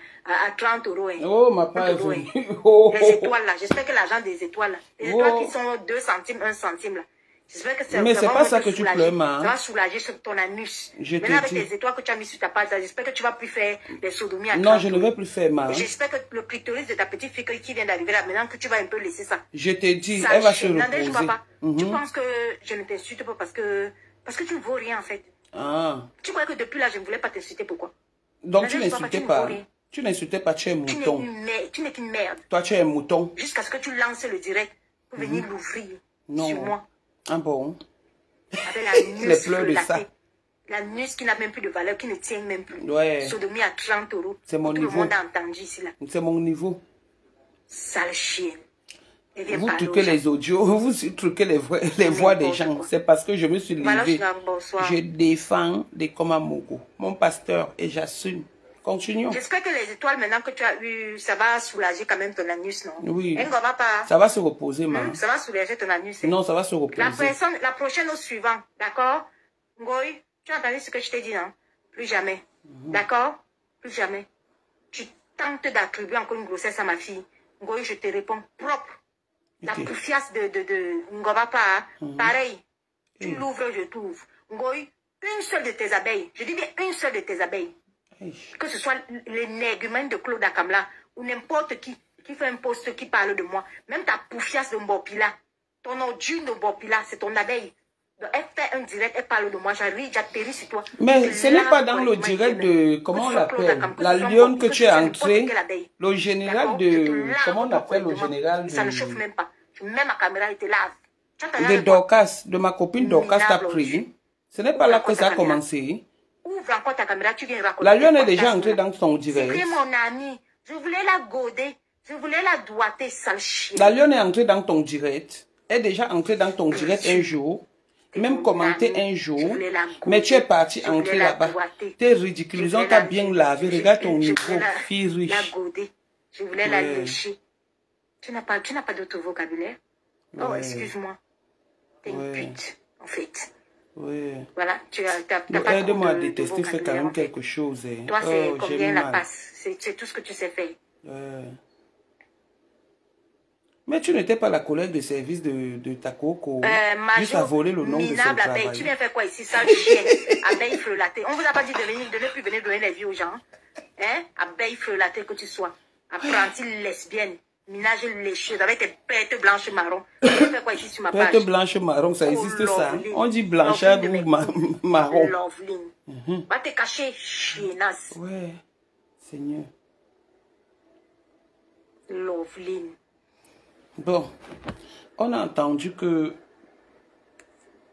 30 €. Hein. Oh, ma pauvre. Oh. Les étoiles là. J'espère que l'argent des étoiles là. Les étoiles qui sont 2 centimes, 1 centime là. J'espère que ça Mais c'est pas ça que tu soulager. pleures, ma. Ça va soulager sur ton anus. Je Maintenant, avec te les dis. étoiles que tu as mis sur ta page, j'espère que tu vas plus faire des sodomies à Non, je ne vais plus faire, ma. J'espère que le clitoris de ta petite fille qui vient d'arriver là, maintenant que tu vas un peu laisser ça. Je te dis, Ça elle va se Nadège, reposer. papa, tu penses que je ne t'insulte pas parce que tu ne vaux rien en fait. Ah. Tu crois que depuis là, je ne voulais pas t'insulter, pourquoi? Donc tu Nadège, n'insultais papa, pas. tu ne vaux rien. Tu n'insultais pas, tu es un Tu mouton. n'es qu'une merde. Toi, tu es un mouton. Jusqu'à ce que tu lances le direct pour venir l'ouvrir Non. sur moi. Ah bon? Avec la Les nuce pleurs de ça. frelatée. La nuce qui n'a même plus de valeur, qui ne tient même plus. Ouais. Sodomie à 30 €. C'est mon Tout niveau. le monde a entendu ici là. C'est mon niveau. Sale chienne. Elle vient Vous parler truquez aux gens. les audios, vous truquez les voix des gens. C'est parce que je me suis Voilà, levé. bonsoir. Je défends des Komamogo, mon pasteur, et j'assume. Continuons. J'espère que les étoiles, maintenant que tu as eu, ça va soulager quand même ton anus, non? Oui. Elle ne va pas. Ça va se reposer, maman. Ça va soulager ton anus. Non, ça va se reposer. La prochaine au suivant, d'accord? Ngoï, tu as entendu ce que je t'ai dit, non? Plus jamais. D'accord? Plus jamais. Tu tentes d'attribuer encore une grossesse à ma fille. Ngoï, je te réponds propre. La poufiasse de Ngobapa, pareil. Tu l'ouvres, je t'ouvre. Ngoï, une seule de tes abeilles. Je dis bien une seule de tes abeilles. Que ce soit l'énergumène de Claude Akamla ou n'importe qui fait un post qui parle de moi. Même ta poufiasse de Mbopila, ton ordure de Mbopila, c'est ton abeille. Donc, elle fait un direct, elle parle de moi, j'atterris sur toi. Mais ce n'est pas dans le direct de, comment on l'appelle, la lionne que tu es entrée, le général de, comment on appelle le général de... Ça ne chauffe même pas. Tu mets ma caméra et te lave. De Dorcas, de ma copine Dorcas t'a pris. Ce n'est pas là que ça a commencé. Ouvre encore ta caméra, tu viens raconter. La lionne est déjà entrée dans son direct. C'est mon ami. Je voulais la goder. Je voulais la doiter, sale chien. La lionne est entrée dans ton direct. Elle est déjà entrée dans ton direct un jour. Même commenté un jour. Mais tu es parti entrer là-bas. T'es ridiculisant, t'as bien lavé. Regarde ton niveau, fille riche. La goder. Je voulais la lécher. Tu n'as pas d'autre vocabulaire? Oh, excuse-moi. T'es une pute, en fait. Oui. Voilà, tu as pas aide-moi à détester, fais quand même quelque chose. Toi, c'est combien la passe? C'est tout ce que tu sais faire. Mais tu n'étais pas la collègue de service de ta coco. Juste à voler le nom de son travail. Tu viens faire quoi ici, sale chienne? Abeille frelatée. On vous a pas dit de ne plus venir donner la vie aux gens. Hein? Abeille frelatée que tu sois. Apprentie lesbienne. Minage léché avec tes pètes blanches marron. Tu fais quoi ici sur ma page? Pètes blanches marron, ça existe ça? On dit blanchard ou marron. Loveline. Va te cacher, chienasse. Ouais, Seigneur. Loveline. Bon, on a entendu que...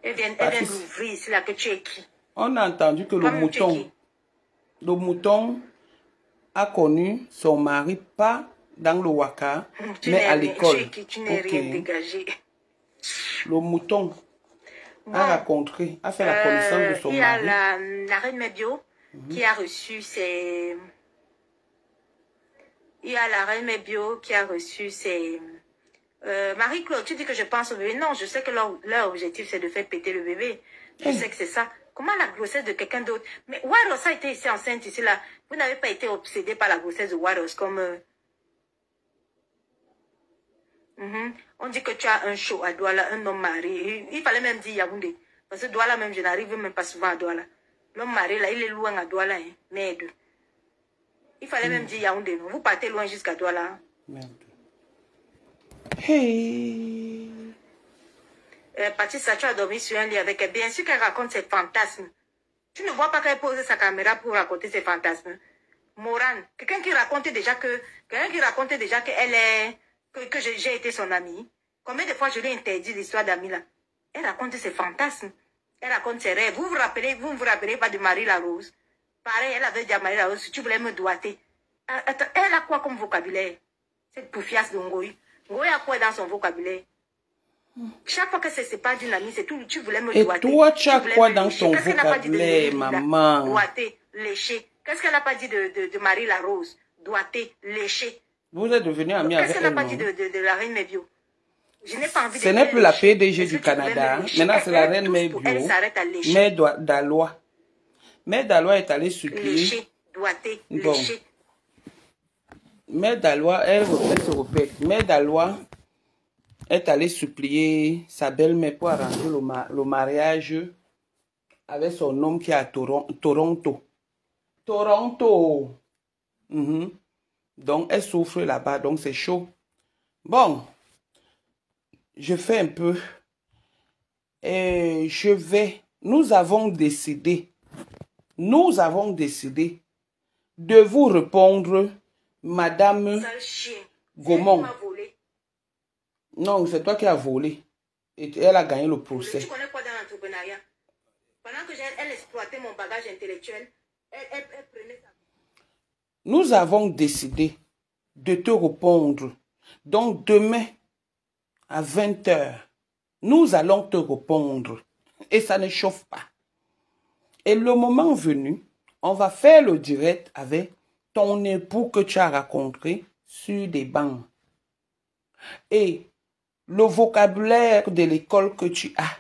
Elle vient d'ouvrir ici là que tu es qui? On a entendu que le mouton a connu son mari pas dans le Waka, mais à l'école. Tu n'es rien dégagé. Le mouton a rencontré, a fait la connaissance de son mari. Il y a la reine Mebio qui a reçu ses... Il y a la reine Mebio qui a reçu ses... Marie-Claude, tu dis que je pense au bébé. Non, je sais que leur objectif, c'est de faire péter le bébé. Je sais que c'est ça. Comment la grossesse de quelqu'un d'autre? Mais Waros a été ici enceinte, ici, là. Vous n'avez pas été obsédé par la grossesse de Waros comme... On dit que tu as un show à Douala, un homme marié. Il fallait même dire Yaoundé. Parce que Douala, même, je n'arrive même pas souvent à Douala. L'homme marié, là, il est loin à Douala, hein. Merde. Il fallait même dire Yaoundé. Vous partez loin jusqu'à Douala. Merde. Hey. Patricia, tu as dormi sur un lit avec elle. Bien sûr qu'elle raconte ses fantasmes. Tu ne vois pas qu'elle pose sa caméra pour raconter ses fantasmes. Morane, quelqu'un qui racontait déjà qu'elle est... que j'ai été son amie. Combien de fois je lui ai interdit l'histoire d'amie là? Elle raconte ses fantasmes. Elle raconte ses rêves. Vous vous rappelez pas de Marie Larose? Pareil, elle avait dit à Marie Larose, si tu voulais me doiter. Elle a quoi comme vocabulaire? Cette poufiasse de Ngoï. Ngoï a quoi dans son vocabulaire? Chaque fois que c'est pas d'une amie, c'est tout. Tu voulais me doiter. Et toi, tu as quoi dans ton vocabulaire, maman? Doiter, lécher. Qu'est-ce qu'elle n'a pas dit de Marie Larose? Doiter, lécher. Vous êtes devenu ami avec elle. Qu'est-ce qu'elle n'a pas dit de la reine Mebio? Je n'ai pas envie de... Ce n'est plus la PDG du Canada. Maintenant, c'est la reine Mebio. Mère Dalois. Mère Dalois est allée supplier. Lécher, doiter, lécher. Mère Dalois, elle se répète. Mère Dalois est allée supplier sa belle-mère pour arranger le mariage avec son homme qui est à Toronto. Toronto. Donc, elle souffre là-bas, donc c'est chaud. Bon, je fais un peu. Et nous avons décidé de vous répondre, Madame Gaumont. Non, c'est toi qui as volé. Et elle a gagné le procès. Tu connais quoi dans l'entrepreneuriat? Pendant que elle exploitait mon bagage intellectuel, elle prenait ça. Nous avons décidé de te répondre. Donc demain, à 20 h, nous allons te répondre. Et ça ne chauffe pas. Et le moment venu, on va faire le direct avec ton époux que tu as rencontré sur des bancs. Et le vocabulaire de l'école que tu as,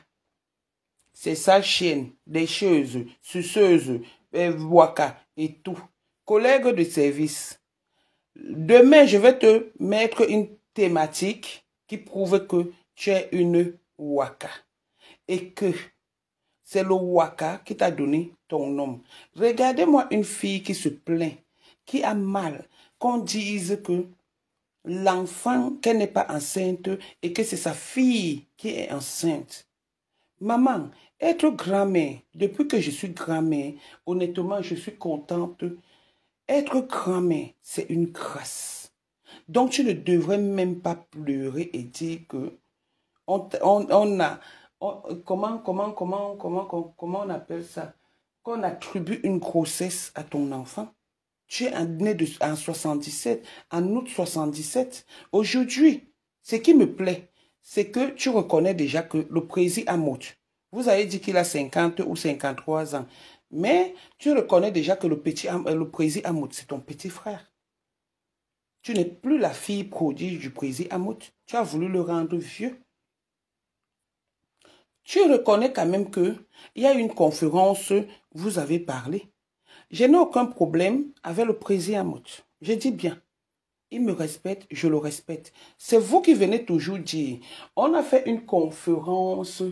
c'est sa chienne, des choses, suceuses, waka et tout. Collègue de service, demain, je vais te mettre une thématique qui prouve que tu es une waka. Et que c'est le waka qui t'a donné ton nom. Regardez-moi une fille qui se plaint, qui a mal, qu'on dise que l'enfant, qu'elle n'est pas enceinte et que c'est sa fille qui est enceinte. Maman, être grand-mère, depuis que je suis grand-mère, honnêtement, je suis contente. Être grand-mère, c'est une grâce. Donc, tu ne devrais même pas pleurer et dire que comment on appelle ça? Qu'on attribue une grossesse à ton enfant. Tu es né en 77, en août 77. Aujourd'hui, ce qui me plaît, c'est que tu reconnais déjà que le président Amout, vous avez dit qu'il a 50 ou 53 ans, mais tu reconnais déjà que le président Amout, c'est ton petit frère. Tu n'es plus la fille prodige du président Amout. Tu as voulu le rendre vieux. Tu reconnais quand même qu'il y a une conférence, vous avez parlé. Je n'ai aucun problème avec le président Amout. Je dis bien, il me respecte, je le respecte. C'est vous qui venez toujours dire, on a fait une conférence,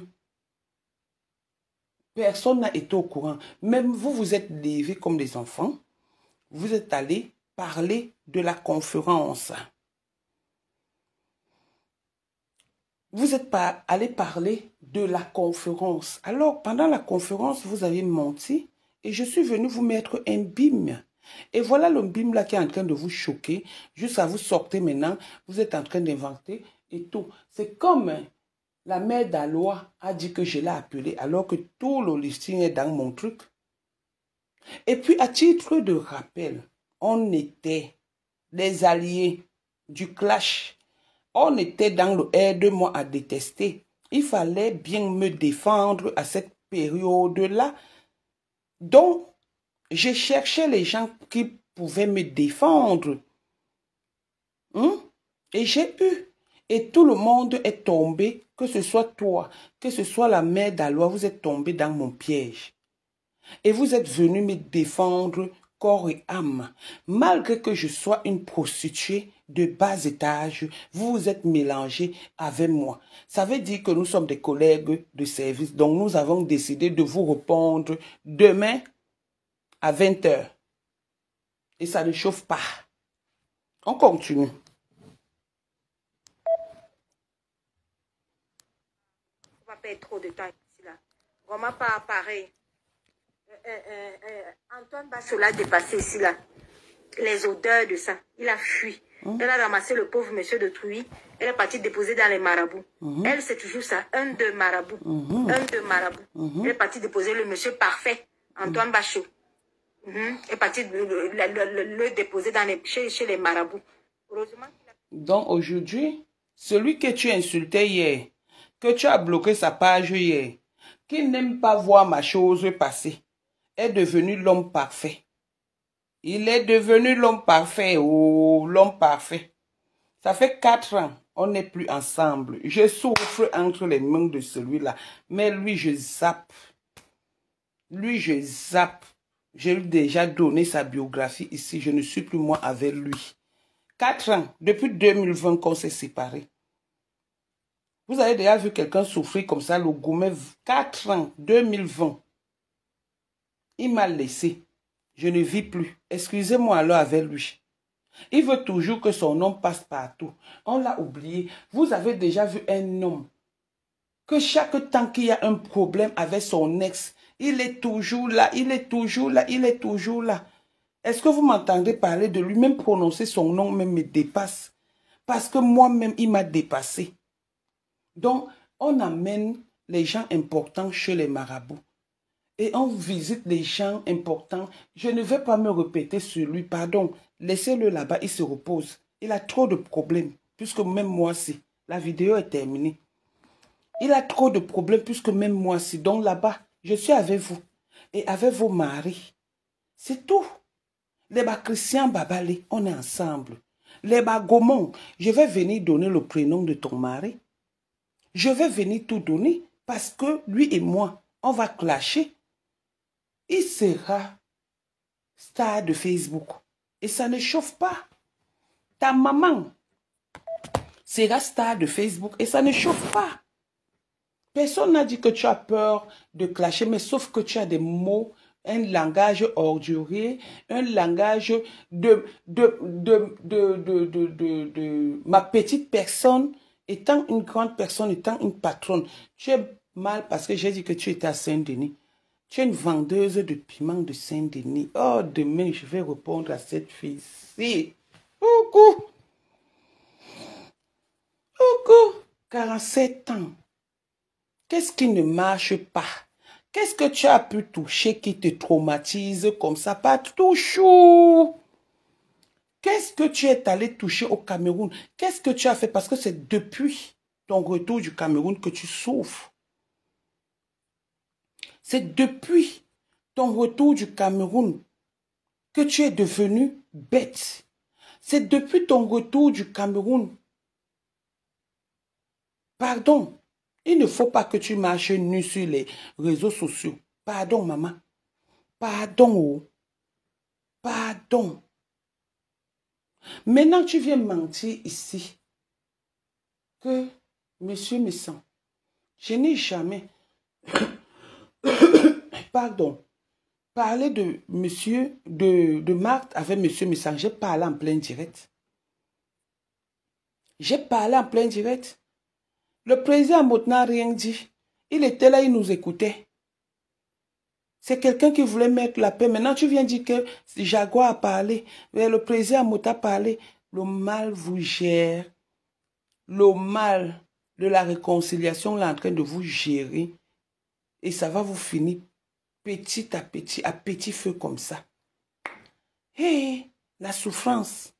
personne n'a été au courant. Même vous, vous êtes levés comme des enfants. Vous êtes allés parler de la conférence. Vous êtes pas allé parler de la conférence. Alors, pendant la conférence, vous avez menti. Et je suis venu vous mettre un bim. Et voilà le bim là qui est en train de vous choquer. Juste à vous sortir maintenant. Vous êtes en train d'inventer et tout. C'est comme la mère d'Alois a dit que je l'ai appelé alors que tout le listing est dans mon truc. Et puis à titre de rappel, on était les alliés du clash. On était dans le aide-moi à détester. Il fallait bien me défendre à cette période-là. Donc, j'ai cherché les gens qui pouvaient me défendre. Et j'ai eu. Et tout le monde est tombé, que ce soit toi, que ce soit la mère d'Alois, vous êtes tombé dans mon piège. Et vous êtes venu me défendre corps et âme. Malgré que je sois une prostituée de bas étage, vous vous êtes mélangé avec moi. Ça veut dire que nous sommes des collègues de service. Donc nous avons décidé de vous répondre demain à 20 h. Et ça ne chauffe pas. On continue. On va perdre trop de temps ici là. Vraiment pas pareil. Antoine Bachot a dépassé ici là. Les odeurs de ça. Il a fui. Elle a ramassé le pauvre monsieur de Trouy. Elle est partie déposer dans les marabouts. Elle, c'est toujours ça. Un de marabout. Un de marabout. Elle est partie déposer le monsieur parfait. Antoine Bachot. Elle est partie le déposer dans chez les marabouts. Heureusement. Donc aujourd'hui, celui que tu insultais hier, que tu as bloqué sa page hier, qui n'aime pas voir ma chose passer, est devenu l'homme parfait. Il est devenu l'homme parfait. Oh, l'homme parfait. Ça fait 4 ans, on n'est plus ensemble. Je souffre entre les mains de celui-là. Mais lui, je zappe. Lui, je zappe. J'ai déjà donné sa biographie ici. Je ne suis plus moi avec lui. 4 ans, depuis 2020 qu'on s'est séparés. Vous avez déjà vu quelqu'un souffrir comme ça, le Goumet, 4 ans, 2020. Il m'a laissé. Je ne vis plus. Excusez-moi alors avec lui. Il veut toujours que son nom passe partout. On l'a oublié. Vous avez déjà vu un homme que chaque temps qu'il y a un problème avec son ex, il est toujours là, il est toujours là, il est toujours là. Est-ce que vous m'entendez parler de lui? Même prononcer son nom même me dépasse. Parce que moi-même, il m'a dépassé. Donc, on amène les gens importants chez les marabouts. Et on visite les gens importants. Je ne vais pas me répéter sur lui, pardon. Laissez-le là-bas, il se repose. Il a trop de problèmes, puisque même moi aussi. La vidéo est terminée. Il a trop de problèmes, puisque même moi aussi. Donc là-bas, je suis avec vous. Et avec vos maris. C'est tout. Les Christian Babale, on est ensemble. Les Gomon, je vais venir donner le prénom de ton mari. Je vais venir tout donner parce que lui et moi, on va clasher. Il sera star de Facebook. Et ça ne chauffe pas. Ta maman sera star de Facebook et ça ne chauffe pas. Personne n'a dit que tu as peur de clasher, mais sauf que tu as des mots, un langage ordurier, un langage de ma petite personne étant une grande personne, étant une patronne. Tu es mal parce que j'ai dit que tu étais à Saint-Denis. Tu es une vendeuse de piment de Saint-Denis. Oh, demain, je vais répondre à cette fille-ci. Coucou. Coucou. 47 ans. Qu'est-ce qui ne marche pas? Qu'est-ce que tu as pu toucher qui te traumatise comme ça? Pas toujours. Qu'est-ce que tu es allé toucher au Cameroun? Qu'est-ce que tu as fait? Parce que c'est depuis ton retour du Cameroun que tu souffres. C'est depuis ton retour du Cameroun que tu es devenu bête. C'est depuis ton retour du Cameroun. Pardon, il ne faut pas que tu marches nu sur les réseaux sociaux. Pardon, maman. Pardon, oh. Pardon. Maintenant, tu viens mentir ici que monsieur me sent. Je n'ai jamais... Pardon. Parler de monsieur, de Marthe avec monsieur Messant, j'ai parlé en plein direct. J'ai parlé en plein direct. Le président Mot n'a rien dit. Il était là, il nous écoutait. C'est quelqu'un qui voulait mettre la paix. Maintenant, tu viens dire que Jaguar a parlé. Mais le président Mot a parlé. Le mal vous gère. Le mal de la réconciliation est en train de vous gérer. Et ça va vous finir petit à petit feu comme ça. Hé, la souffrance.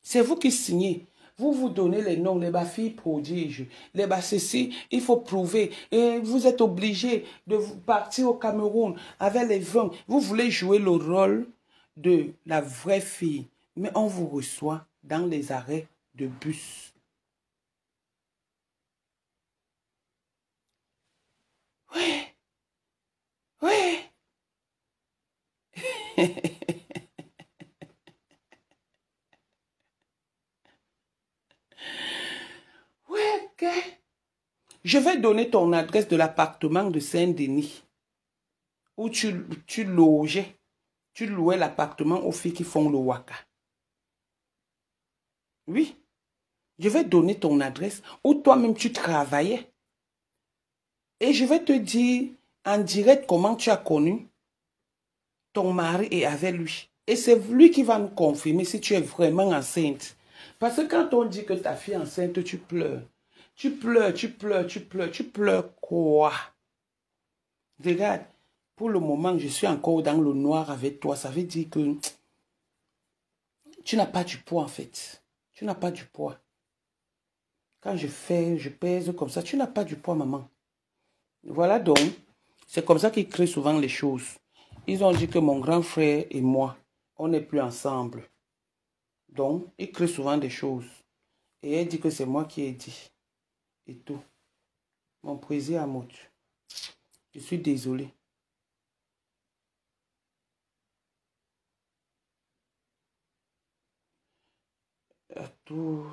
C'est vous qui signez. Vous vous donnez les noms, les filles prodiges, les ceci, il faut prouver. Et vous êtes obligé de partir au Cameroun avec les vins. Vous voulez jouer le rôle de la vraie fille. Mais on vous reçoit dans les arrêts de bus. Ouais. Ouais. Ouais, ok. Je vais donner ton adresse de l'appartement de Saint-Denis où tu logeais. Tu louais l'appartement aux filles qui font le waka. Oui. Je vais donner ton adresse où toi-même tu travaillais. Et je vais te dire en direct comment tu as connu ton mari et avec lui. Et c'est lui qui va nous confirmer si tu es vraiment enceinte. Parce que quand on dit que ta fille est enceinte, tu pleures. Tu pleures, tu pleures, tu pleures. Tu pleures quoi? Regarde, pour le moment, je suis encore dans le noir avec toi. Ça veut dire que tu n'as pas du poids en fait. Tu n'as pas du poids. Quand je pèse comme ça, tu n'as pas du poids, maman. Voilà donc, c'est comme ça qu'ils créent souvent les choses. Ils ont dit que mon grand frère et moi, on n'est plus ensemble. Donc, ils créent souvent des choses. Et elle dit que c'est moi qui ai dit. Et tout. Mon président Amout. Je suis désolé. Tout.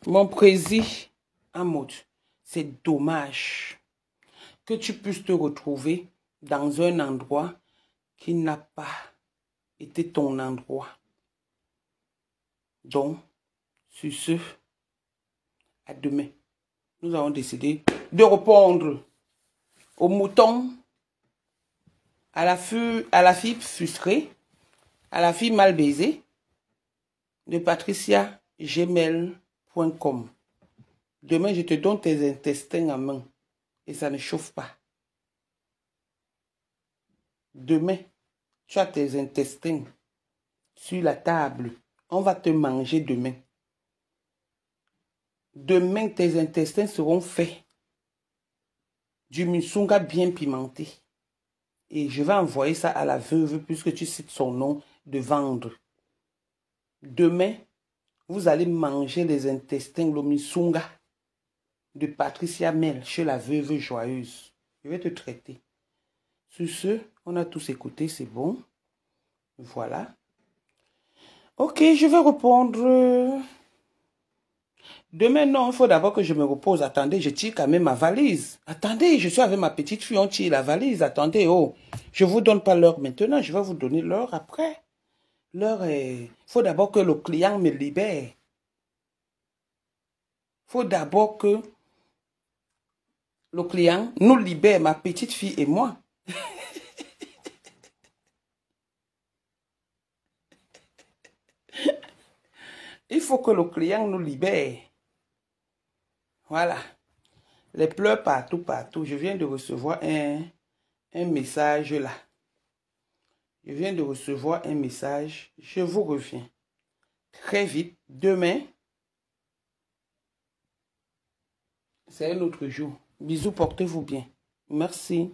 Mon président, Amoud, c'est dommage que tu puisses te retrouver dans un endroit qui n'a pas été ton endroit. Donc, sur ce, à demain. Nous avons décidé de répondre aux moutons, à la fille frustrée, à la fille mal baisée de patriciagmail.com. Demain, je te donne tes intestins en main et ça ne chauffe pas. Demain, tu as tes intestins sur la table. On va te manger demain. Demain, tes intestins seront faits du musunga bien pimenté. Et je vais envoyer ça à la veuve puisque tu cites son nom de vendre. Demain, vous allez manger les intestins, le musunga de Patricia Mel chez la veuve joyeuse. Je vais te traiter. Sur ce, on a tous écouté, c'est bon. Voilà. Ok, je vais répondre. Demain, non, il faut d'abord que je me repose. Attendez, je tire quand même ma valise. Attendez, je suis avec ma petite fille, on tire la valise. Attendez, oh, je ne vous donne pas l'heure maintenant, je vais vous donner l'heure après. L'heure est... Il faut d'abord que le client me libère. Il faut d'abord que le client nous libère, ma petite fille et moi. Il faut que le client nous libère. Voilà. Les pleurs partout, partout. Je viens de recevoir un message là. Je viens de recevoir un message. Je vous reviens très vite. Demain, c'est un autre jour. Bisous, portez-vous bien. Merci.